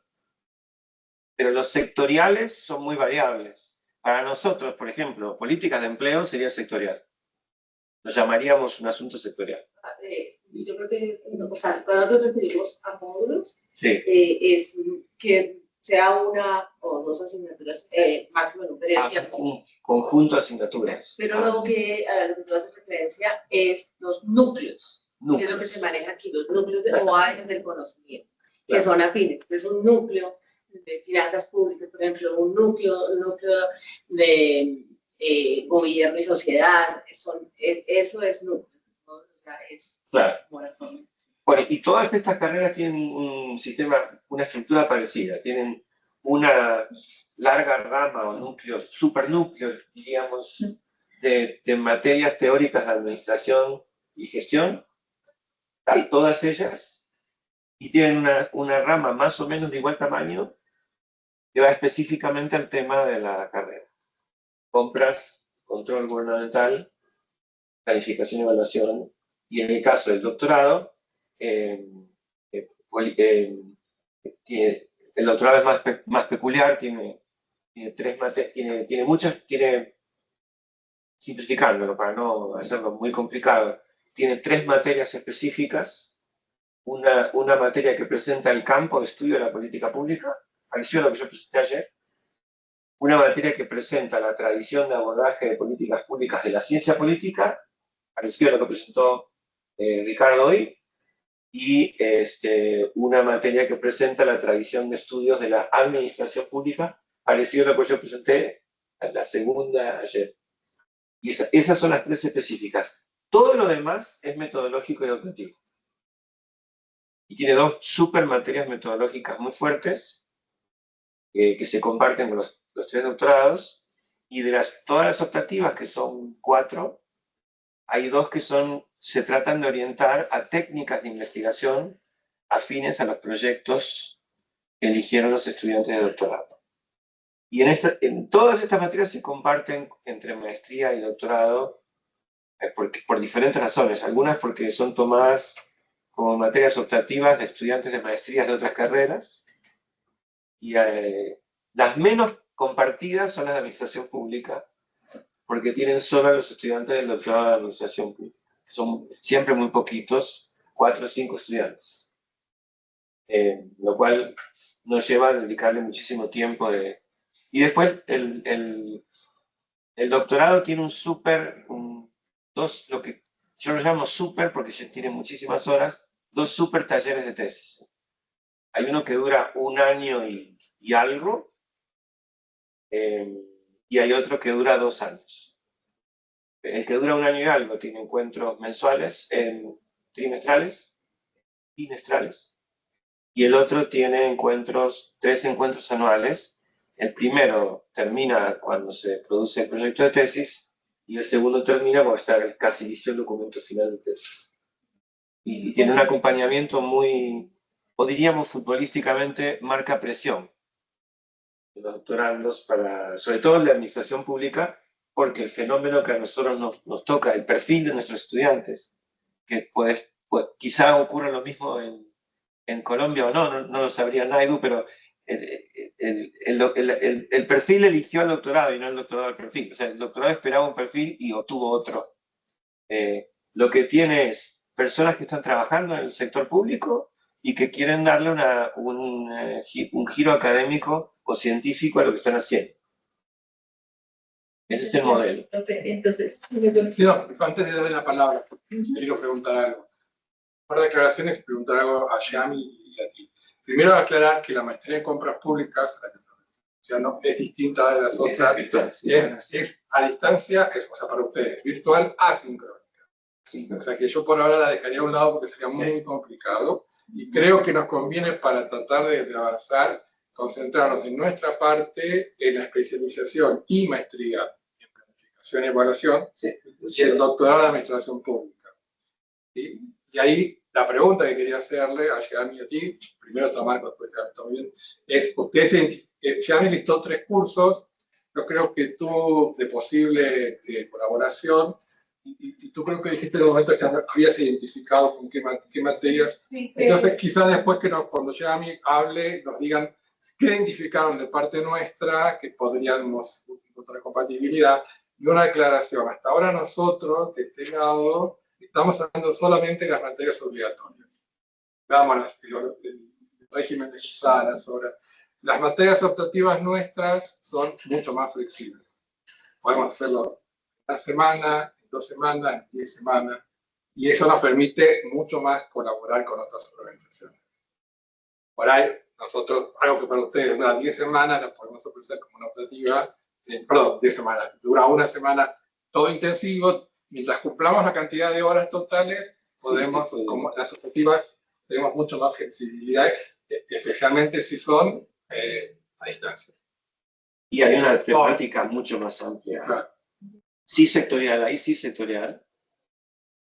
Pero los sectoriales son muy variables. Para nosotros, por ejemplo, políticas de empleo sería sectorial. Lo llamaríamos un asunto sectorial. Yo creo que, o sea, cuando nos referimos a módulos, Sí. es que sea una o dos asignaturas máximo en un periodo de tiempo. Un conjunto de asignaturas. Pero lo que, a lo que tú haces referencia es los núcleos, que es lo que se maneja aquí, los núcleos o áreas del conocimiento, que son afines. Es un núcleo de finanzas públicas, por ejemplo, un núcleo de gobierno y sociedad, eso es núcleo, ¿no? O sea, es claro. Bueno, y todas estas carreras tienen un sistema, una estructura parecida, tienen una larga rama o núcleos, supernúcleos, diríamos, de materias teóricas de administración y gestión, todas ellas, y tienen una rama más o menos de igual tamaño que va específicamente al tema de la carrera. Compras, control gubernamental, calificación y evaluación, y en el caso del doctorado, el doctorado es más peculiar, tiene tres materias, tiene muchas, simplificándolo para no hacerlo muy complicado, tiene 3 materias específicas, una materia que presenta el campo de estudio de la política pública, parecido a lo que yo presenté ayer, una materia que presenta la tradición de abordaje de políticas públicas de la ciencia política, parecido a lo que presentó Ricardo hoy, y una materia que presenta la tradición de estudios de la administración pública, parecido a lo que yo presenté en la segunda ayer. Y esas son las 3 específicas. Todo lo demás es metodológico y educativo. Y tiene 2 super materias metodológicas muy fuertes, que se comparten con los 3 doctorados, y de todas las optativas, que son 4, hay 2 que se tratan de orientar a técnicas de investigación afines a los proyectos que eligieron los estudiantes de doctorado. Y en todas estas materias se comparten entre maestría y doctorado por diferentes razones. Algunas porque son tomadas como materias optativas de estudiantes de maestrías de otras carreras, y las menos compartidas son las de administración pública, porque tienen solo los estudiantes del doctorado de administración pública. Son siempre muy poquitos, 4 o 5 estudiantes. Lo cual nos lleva a dedicarle muchísimo tiempo. Y después el doctorado tiene lo que yo lo llamo super, porque tiene muchísimas horas, 2 super talleres de tesis. Hay uno que dura 1 año y algo, y hay otro que dura 2 años. El que dura 1 año y algo tiene encuentros mensuales, trimestrales, y el otro tiene 3 encuentros anuales. El primero termina cuando se produce el proyecto de tesis, y el segundo termina cuando está casi listo el documento final de tesis. Y tiene un acompañamiento muy, o diríamos futbolísticamente, marca presión de los doctorandos, sobre todo en la administración pública, porque el fenómeno que a nosotros nos toca, el perfil de nuestros estudiantes, que quizá ocurra lo mismo en Colombia o no lo sabría Naidu, pero el perfil eligió al doctorado y no el doctorado al perfil. O sea, el doctorado esperaba un perfil y obtuvo otro. Lo que tiene es personas que están trabajando en el sector público y que quieren darle un giro académico o científico a lo que están haciendo. Ese es el modelo. Entonces, sí, no, antes de darle la palabra, quiero preguntar algo. Un par de aclaraciones y preguntar algo a Yami y a ti. Primero, aclarar que la maestría en compras públicas, la que se no, es distinta de las otras. Es a distancia, o sea, para ustedes, virtual asincrónica. Sí. O sea, que yo por ahora la dejaría a un lado porque sería muy complicado. Y creo que nos conviene, para tratar de avanzar, concentrarnos en nuestra parte en la especialización y maestría en planificación y evaluación, y el doctorado de administración pública. ¿Sí? Y ahí La pregunta que quería hacerle a Gianni y a ti, primero está Marco, después está muy bien, es, Gianni listó 3 cursos, yo creo que tú, de posible colaboración, y tú creo que dijiste en el momento que ya habías identificado con qué materias. Sí, Entonces, quizás después que cuando Gianni hable, nos digan qué identificaron de parte nuestra, que podríamos encontrar compatibilidad, y una declaración. Hasta ahora nosotros, de este lado, estamos hablando solamente de las materias obligatorias. Veamos el régimen de Sara sobre... Las materias optativas nuestras son mucho más flexibles. Podemos hacerlo una semana, 2 semanas, 10 semanas, y eso nos permite mucho más colaborar con otras organizaciones. Por ahí, nosotros, algo que para ustedes dura 10 semanas, la podemos ofrecer como una optativa, perdón, 10 semanas, dura una semana todo intensivo, mientras cumplamos la cantidad de horas totales, podemos, como las optativas, tenemos mucho más flexibilidad, especialmente si son a distancia. Y hay una temática mucho más amplia. Claro. Sí sectorial, ahí sí sectorial.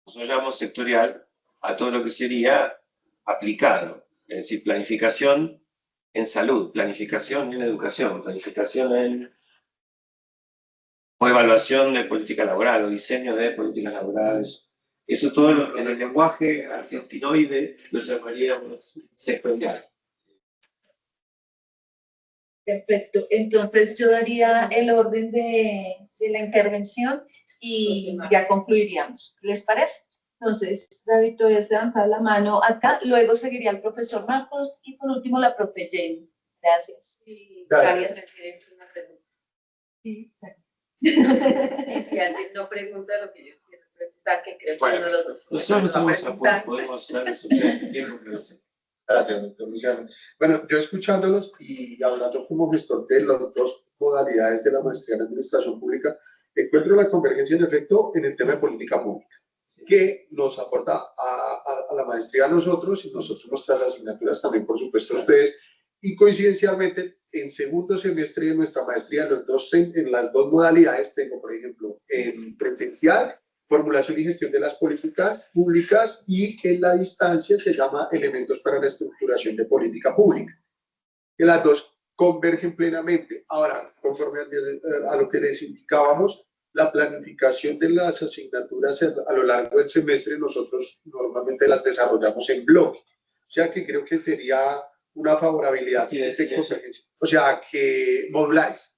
Nosotros llamamos sectorial a todo lo que sería aplicado. Es decir, planificación en salud, planificación en educación, planificación en o evaluación de política laboral o diseño de políticas laborales. Eso todo en el lenguaje argentinoide lo llamaríamos sectorial. Perfecto. Entonces yo daría el orden de la intervención y ya concluiríamos. ¿Les parece? Entonces, David, tú has levantado la mano acá, luego seguiría el profesor Marcos y por último la profe Jenny. Gracias. Y Gracias. Javier requiere una pregunta. Sí. Y si alguien no pregunta lo que yo quiero preguntar, que creo que uno de los dos. Nosotros tenemos apoyo, podemos darles ustedes tiempo que lo sé. Gracias, doctor Luciano. Bueno, yo escuchándolos y hablando como gestor de las 2 modalidades de la maestría en administración pública, encuentro la convergencia en efecto en el tema de política pública, que nos aporta a la maestría a nosotros y nosotros nuestras asignaturas también, por supuesto, a ustedes. Y coincidencialmente, en segundo semestre de nuestra maestría, en las 2 modalidades, tengo, por ejemplo, en presencial, formulación y gestión de las políticas públicas, y en la distancia se llama elementos para la estructuración de política pública. Que las 2 convergen plenamente. Ahora, conforme a lo que les indicábamos, la planificación de las asignaturas a lo largo del semestre, nosotros normalmente las desarrollamos en bloque. O sea que creo que sería una favorabilidad de convergencia. O sea, que modulares.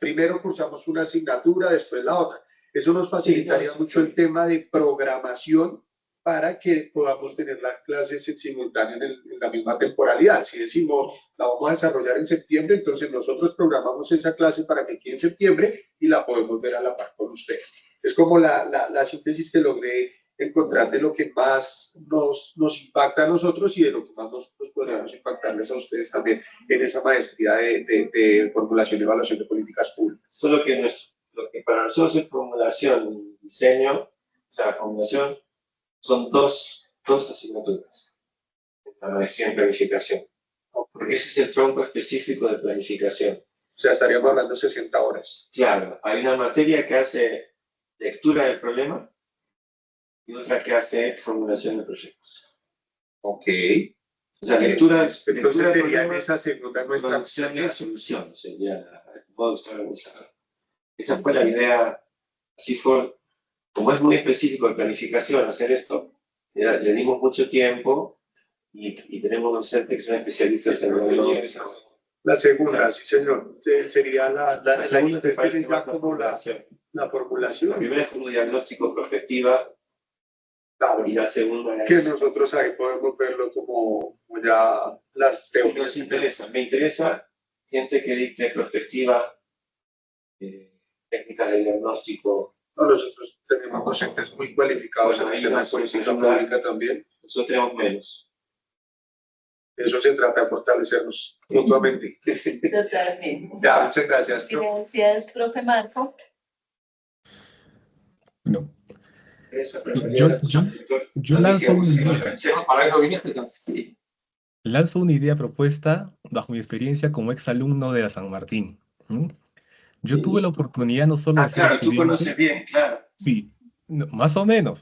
Primero cursamos una asignatura, después la otra. Eso nos facilitaría mucho el tema de programación para que podamos tener las clases en simultáneo en la misma temporalidad. Si decimos, la vamos a desarrollar en septiembre, entonces nosotros programamos esa clase para que quede en septiembre y la podemos ver a la par con ustedes. Es como la síntesis que logré encontrar de lo que más nos impacta a nosotros y de lo que más nos podríamos impactarles a ustedes también en esa maestría de formulación y evaluación de políticas públicas. Solo que lo que para nosotros es formulación y diseño, o sea, formulación, son dos asignaturas en la maestría en planificación. Porque ese es el tronco específico de planificación. O sea, estaríamos hablando de 60 horas. Claro, hay una materia que hace lectura del problema y otra que hace formulación de proyectos. Ok. O sea, lectura Entonces sería en problema, esa segunda nuestra producción y solución, sería el modo de estar organizado. Esa fue la idea, así fue, como es muy específico de planificación hacer esto, le dimos mucho tiempo y tenemos docentes que son especialistas en lo. La segunda, sí señor, sería la segunda que parece ya más como la formulación. La primera es como diagnóstico prospectiva. Claro, Y la segunda que es... nosotros ahí podemos verlo como ya las teorías. Nos interesa, me interesa gente que dicte prospectiva, técnicas de diagnóstico. No, nosotros tenemos docentes muy cualificados en el tema de política pública también. Nosotros tenemos menos. Eso se trata de fortalecernos mutuamente. Totalmente. Ya, muchas gracias. Gracias, profe Marco. No. Yo lanzo una idea propuesta bajo mi experiencia como exalumno de la San Martín. Yo tuve la oportunidad no solo de ser claro, tú conoces bien, claro. Sí, no, más o menos,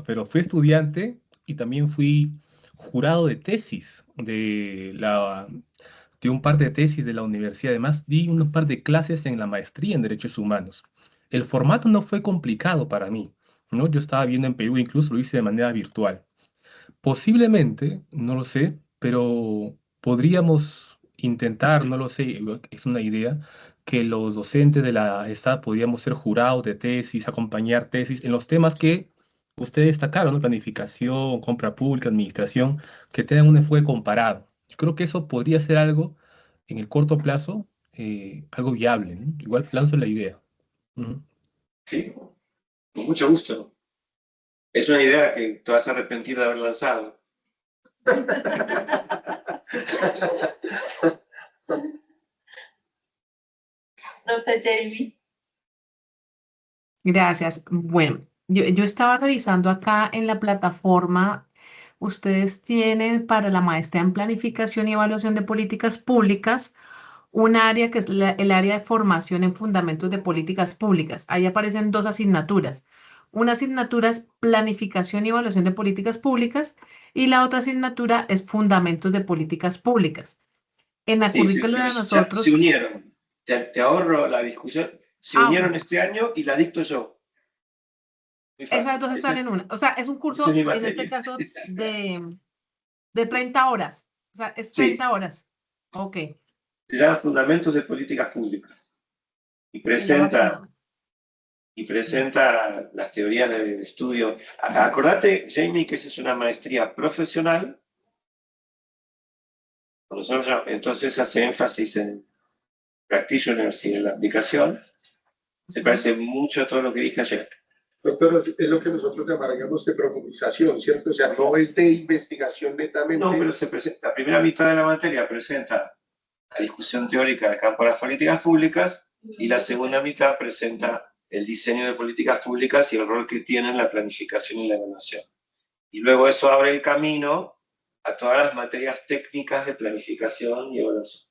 pero fui estudiante y también fui jurado de tesis de un par de tesis de la universidad. Además, di un par de clases en la maestría en Derechos Humanos. El formato no fue complicado para mí, ¿no? Yo estaba viendo en Perú, incluso lo hice de manera virtual. Posiblemente, no lo sé, pero podríamos intentar, no lo sé, es una idea, que los docentes de la ESAD podríamos ser jurados de tesis, acompañar tesis en los temas que ustedes destacaron, ¿no? Planificación, compra pública, administración, que tengan un enfoque comparado. Yo creo que eso podría ser algo en el corto plazo, algo viable, ¿no? Igual lanzo la idea. Ujú. Sí, con mucho gusto. Es una idea que te vas a arrepentir de haber lanzado. Profe Jamie. Gracias. Bueno, yo estaba revisando acá en la plataforma, ustedes tienen para la maestría en planificación y evaluación de políticas públicas un área que es el área de formación en fundamentos de políticas públicas. Ahí aparecen dos asignaturas. Una asignatura es planificación y evaluación de políticas públicas y la otra asignatura es fundamentos de políticas públicas. En la Sí, currícula de pero ya nosotros... se unieron. Te ahorro la discusión. Se unieron este año y la dicto yo. Muy fácil. Esas dos están en una. O sea, es un curso, esa es mi en materia. este caso, de 30 horas. O sea, es 30 horas. Ok. Se llama Fundamentos de Políticas Públicas. Y presenta las teorías del estudio. Acordate, Jamie, que esa es una maestría profesional. Entonces hace énfasis en practitioners y en la aplicación. Se parece mucho a todo lo que dije ayer. Doctor, es lo que nosotros llamaríamos de profundización, ¿cierto? O sea, no es de investigación netamente. No, pero se presenta, la primera mitad de la materia presenta la discusión teórica del campo de las políticas públicas y la segunda mitad presenta el diseño de políticas públicas y el rol que tienen la planificación y la evaluación. Y luego eso abre el camino a todas las materias técnicas de planificación y evaluación.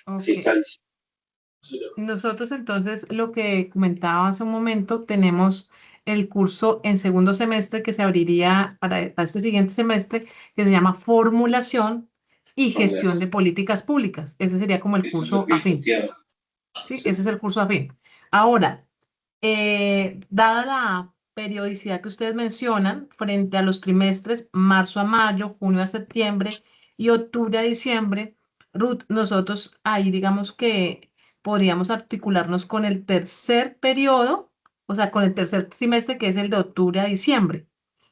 Okay. Sí, clarísimo. Nosotros entonces, lo que comentaba hace un momento, tenemos el curso en segundo semestre que se abriría para este siguiente semestre, que se llama Formulación y Gestión de Políticas Públicas. Ese sería como el curso afín. Sí, ese es el curso afín. Ahora, dada la periodicidad que ustedes mencionan, frente a los trimestres marzo a mayo, junio a septiembre y octubre a diciembre, Ruth, nosotros ahí digamos que podríamos articularnos con el tercer periodo, o sea, con el tercer trimestre, que es el de octubre a diciembre.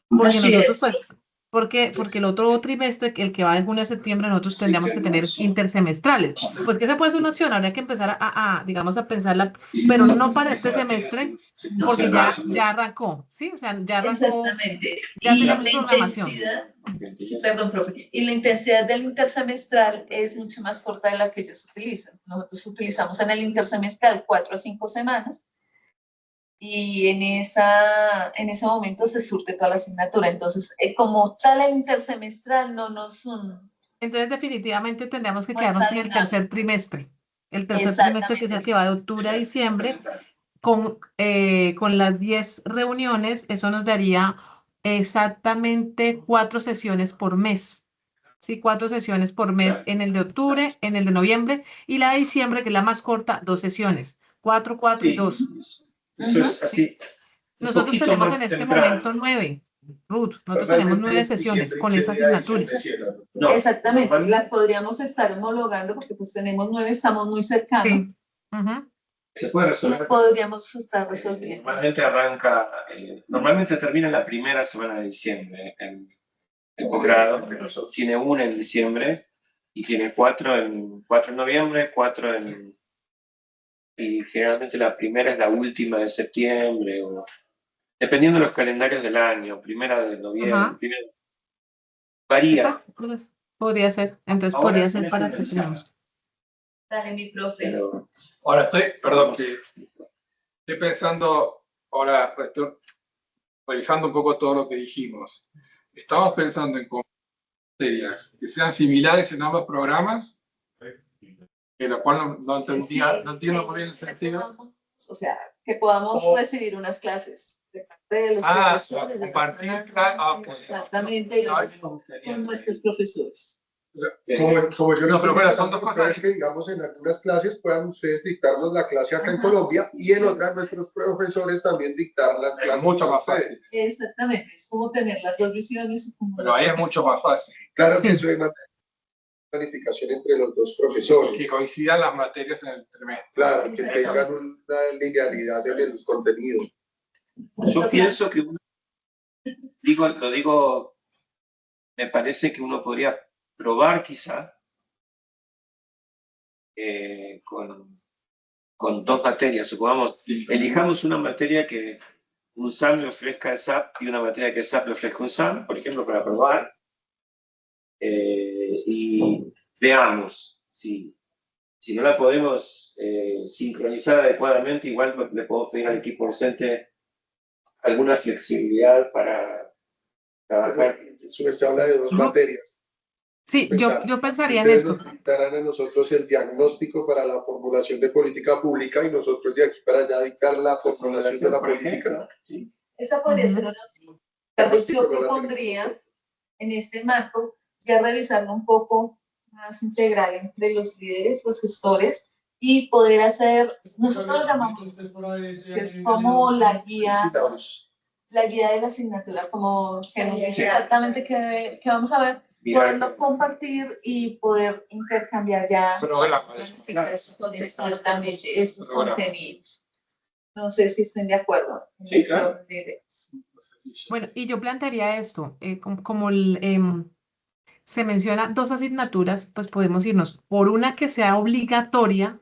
Porque Así nosotros, es. pues, porque el otro trimestre, el que va de junio a septiembre, nosotros tendríamos que tener intersemestrales. Pues que esa puede ser una opción, habría que empezar digamos, a pensarla, pero no para este semestre, porque ya arrancó, ¿sí? O sea, ya arrancó. Exactamente. Ya Y tenemos la programación. intensidad, perdón, profe, y la intensidad del intersemestral es mucho más corta de la que ellos utilizan. Nosotros utilizamos en el intersemestral 4 a 5 semanas y en ese momento se surte toda la asignatura. Entonces, como tal el intersemestral no nos... Entonces, definitivamente tendríamos que no quedarnos está en el dinámico. tercer trimestre. El tercer trimestre, que es el que va de octubre a diciembre, con las 10 reuniones, eso nos daría exactamente 4 sesiones por mes. Sí, 4 sesiones por mes en el de octubre, en el de noviembre, y la de diciembre, que es la más corta, 2 sesiones. 4, 4 y 2. Eso es así. Nosotros tenemos en este momento 9. Ruth, nosotros tenemos 9 sesiones con esa asignatura. No, exactamente, las podríamos estar homologando porque pues tenemos 9, estamos muy cercanos. Sí. Se puede resolver. Podríamos estar resolviendo. Normalmente termina la primera semana de diciembre en el posgrado, tiene una en diciembre y tiene 4 en noviembre, 4 y generalmente la primera es la última de septiembre, o dependiendo de los calendarios del año, primera de noviembre, varía. Podría ser, entonces ahora podría ser para que tengamos. Dale, mi profe. Ahora estoy pensando, ahora estoy revisando un poco todo lo que dijimos. Estamos pensando en materias que sean similares en ambos programas, que lo cual no entiendo muy bien el sentido. o sea, que podamos ¿Cómo? recibir unas clases de parte de los profesores. Compartir. Pues. Exactamente, con nuestros profesores. O sea, como yo No, pero estoy son dos cosas. es que, digamos, en algunas clases puedan ustedes dictarnos la clase acá en Colombia y en otras nuestros profesores también dictar la clase. Es mucho más fácil. Exactamente, es como tener las dos visiones. Pero ahí es mucho más fácil. Claro que eso es planificación entre los dos profesores. Que coincidan las materias en el trimestre. Claro, que tengan una linealidad en el contenido. Yo pienso que lo digo, me parece que uno podría probar quizá con dos materias. Supongamos, elijamos una materia que un SAM le ofrezca a SAP y una materia que SAP le ofrezca un SAM, por ejemplo, para probar. Y veamos si no la podemos sincronizar adecuadamente, igual le podemos pedir al equipo docente alguna flexibilidad para trabajar. Se habla de dos materias. Sí, yo pensaría en Ustedes esto. nos dictarán a nosotros el diagnóstico para la formulación de política pública y nosotros de aquí para allá dictar la formulación de la política. Esa podría ser una opción. Tal vez yo propondría en este marco ya revisarlo un poco más integral entre los líderes, los gestores, y poder hacer, nosotros lo llamamos, que es como la guía de la asignatura, como que nos dice exactamente qué vamos a ver, poderlo compartir y poder intercambiar ya exactamente estos contenidos. No sé si estén de acuerdo. Sí, claro. Bueno, y yo plantearía esto, como se menciona dos asignaturas, pues podemos irnos por una que sea obligatoria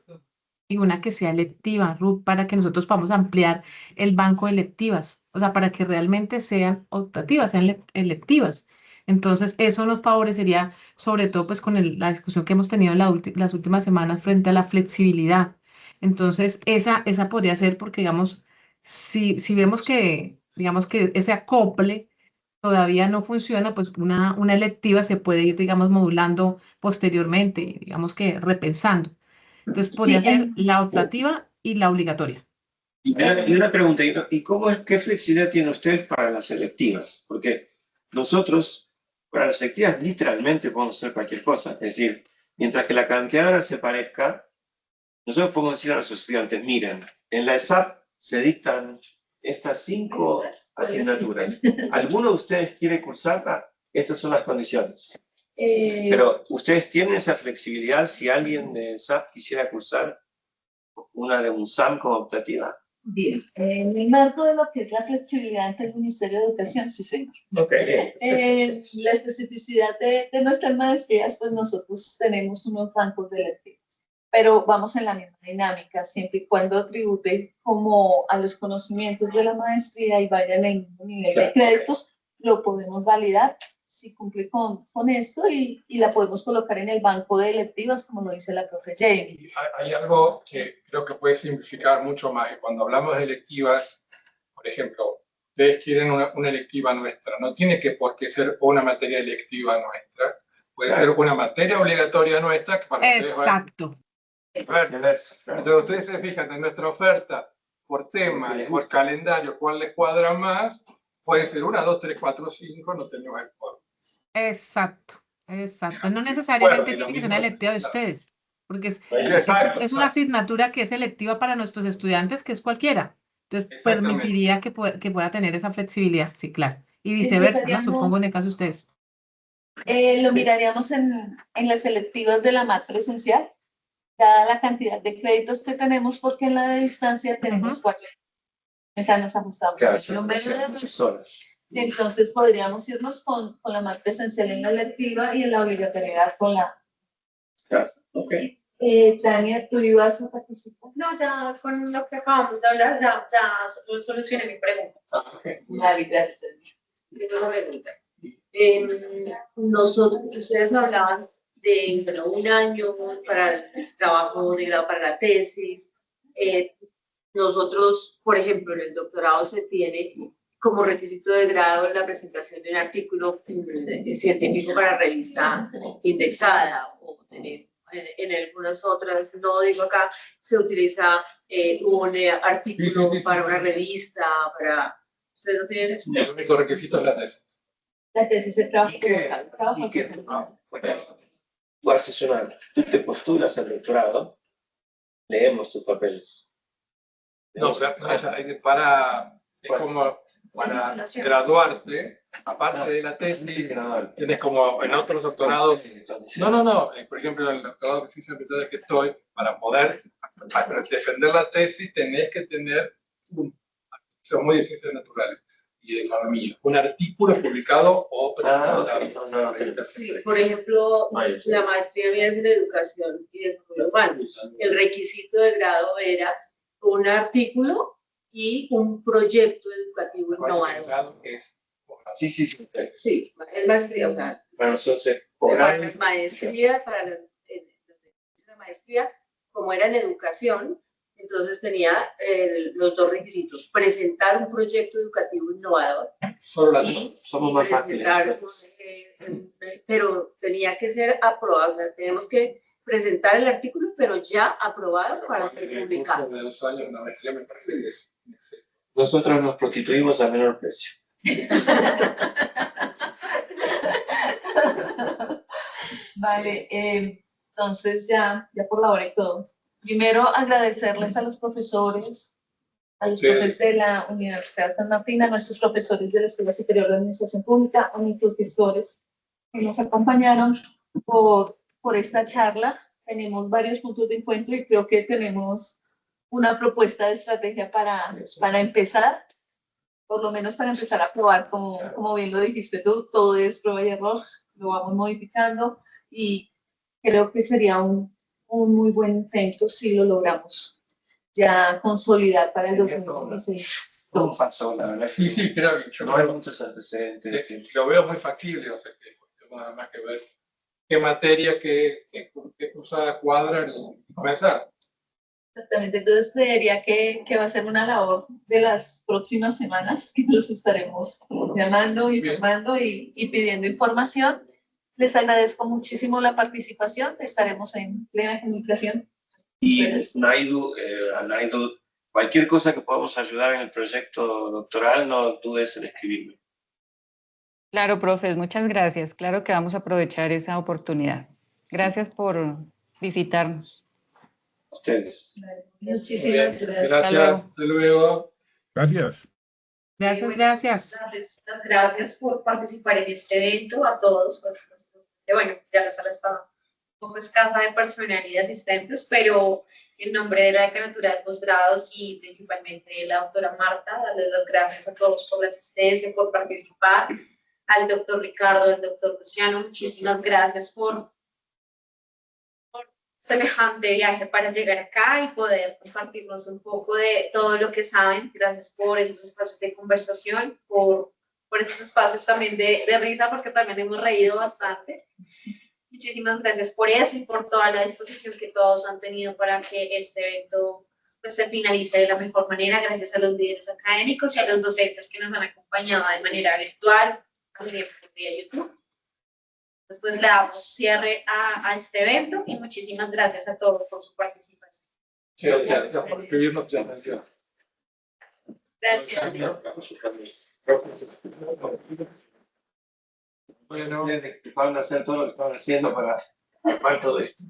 y una que sea electiva, Ruth, para que nosotros podamos ampliar el banco de electivas, o sea, para que realmente sean optativas, sean electivas. Entonces, eso nos favorecería, sobre todo, pues con la discusión que hemos tenido en las últimas semanas frente a la flexibilidad. Entonces, esa podría ser porque, digamos, si vemos que, digamos, que ese acople todavía no funciona, pues una electiva se puede ir, digamos, modulando posteriormente, digamos que repensando. Entonces, podría ser la optativa y la obligatoria. Y una pregunta, ¿y qué flexibilidad tienen ustedes para las selectivas? Porque nosotros, para las selectivas, literalmente podemos hacer cualquier cosa. Es decir, mientras que la cantidad se parezca, nosotros podemos decir a nuestros estudiantes, miren, en la ESAP se dictan estas 5 asignaturas. ¿Alguno de ustedes quiere cursarla? Estas son las condiciones. Pero ustedes tienen esa flexibilidad si alguien de SAP quisiera cursar una de un SAM como optativa. Bien, en el marco de lo que es la flexibilidad ante el Ministerio de Educación, sí, señor. Okay. La especificidad de nuestras maestrías, pues nosotros tenemos unos bancos de electivas, pero vamos en la misma dinámica, siempre y cuando tribute como a los conocimientos de la maestría y vayan en el mismo nivel de créditos, lo podemos validar si cumple con esto y la podemos colocar en el banco de electivas, como lo dice la profe Jamie. Hay algo que creo que puede simplificar mucho más. Cuando hablamos de electivas, por ejemplo, ustedes quieren una electiva nuestra, no tiene por qué ser una materia electiva nuestra, puede ser una materia obligatoria nuestra que para Exacto. Entonces ustedes se fijan en nuestra oferta por tema y por calendario, cuál les cuadra más, puede ser 1, 2, 3, 4, 5, no tenemos el cuadro. Exacto. No necesariamente tiene que ser una electiva de ustedes, porque es una asignatura que es electiva para nuestros estudiantes, que es cualquiera. Entonces, permitiría que pueda tener esa flexibilidad, sí, claro. Y viceversa, ¿no? Supongo en el caso de ustedes. Lo miraríamos en las selectivas de la MAT presencial, dada la cantidad de créditos que tenemos, porque en la de distancia tenemos 4. Entonces nos ajustamos al número de muchas horas. Entonces podríamos irnos con la MAT presencial en la electiva y en la obligatoriedad con la... Ok. Tania, ¿tú ibas a participar? No, ya con lo que acabamos de hablar, ya solucioné mi pregunta. Vale, gracias. Tengo una pregunta. Ustedes hablaban de 1 año para el trabajo de grado, para la tesis. Nosotros, por ejemplo, en el doctorado se tiene como requisito de grado la presentación de un artículo científico para revista indexada o tener en algunas otras, no digo acá, se utiliza un artículo para una revista, para... ¿Ustedes no tienen eso? El único requisito es la tesis. La tesis, el trabajo Tú haces tú te postulas al doctorado, leemos tus papeles. No, es como para graduarte, aparte de la tesis, tienes como en otros doctorados. No, por ejemplo, en el doctorado de ciencias ambientales que estoy, para poder defender la tesis, tenés que tener son muy de ciencias naturales y de economía. Un artículo publicado o presentado. Sí, por ejemplo, la maestría mía es en educación y desarrollo humano. El requisito de grado era un artículo y un proyecto educativo innovador. Sí. Sí, es maestría, o sea, bueno, entonces, es maestría para la maestría, como era en educación, entonces tenía los dos requisitos: presentar un proyecto educativo innovador y somos más fáciles. Pero tenía que ser aprobado, o sea, tenemos que presentar el artículo, pero ya aprobado para ser publicado. De 2 años, una maestría me parece que es. Nosotros nos prostituimos a menor precio. Vale, entonces ya por la hora y todo. Primero, agradecerles a los profesores de la Universidad San Martín, a nuestros profesores de la Escuela Superior de Administración Pública, a nuestros gestores que nos acompañaron por esta charla. Tenemos varios puntos de encuentro y creo que tenemos una propuesta de estrategia para empezar, por lo menos para empezar a probar, como bien lo dijiste tú, todo es prueba y error, lo vamos modificando y creo que sería un muy buen intento si lo logramos ya consolidar para el 2026. ¿Cómo pasó, la verdad? Sí, creo que no hay muchos antecedentes. Lo veo muy factible, o sea, que nada más que ver qué materia, qué cosas cuadran y comenzar. Exactamente, entonces creería que va a ser una labor de las próximas semanas, que los estaremos llamando, informando y pidiendo información. Les agradezco muchísimo la participación, estaremos en plena comunicación. Y Naidu, cualquier cosa que podamos ayudar en el proyecto doctoral, no dudes en escribirme. Claro, profes, muchas gracias. Claro que vamos a aprovechar esa oportunidad. Gracias por visitarnos. Ustedes. Muchísimas gracias. Hasta luego. Gracias. Gracias. Las gracias por participar en este evento, a todos. Bueno, ya la sala está un poco escasa de personal y de asistentes, pero en nombre de la Decanatura de Posgrados y principalmente de la doctora Marta, darles las gracias a todos por la asistencia, por participar, al doctor Ricardo, al doctor Luciano, muchísimas gracias por semejante viaje para llegar acá y poder compartirnos un poco de todo lo que saben. Gracias por esos espacios de conversación, por esos espacios también de risa, porque también hemos reído bastante. Muchísimas gracias por eso y por toda la disposición que todos han tenido para que este evento pues, se finalice de la mejor manera. Gracias a los líderes académicos y a los docentes que nos han acompañado de manera virtual, también vía YouTube. Después le damos cierre a este evento y muchísimas gracias a todos por su participación. Sí, gracias por escribirnos. Gracias. Bueno, que van a hacer todo lo que estaban haciendo para armar todo esto.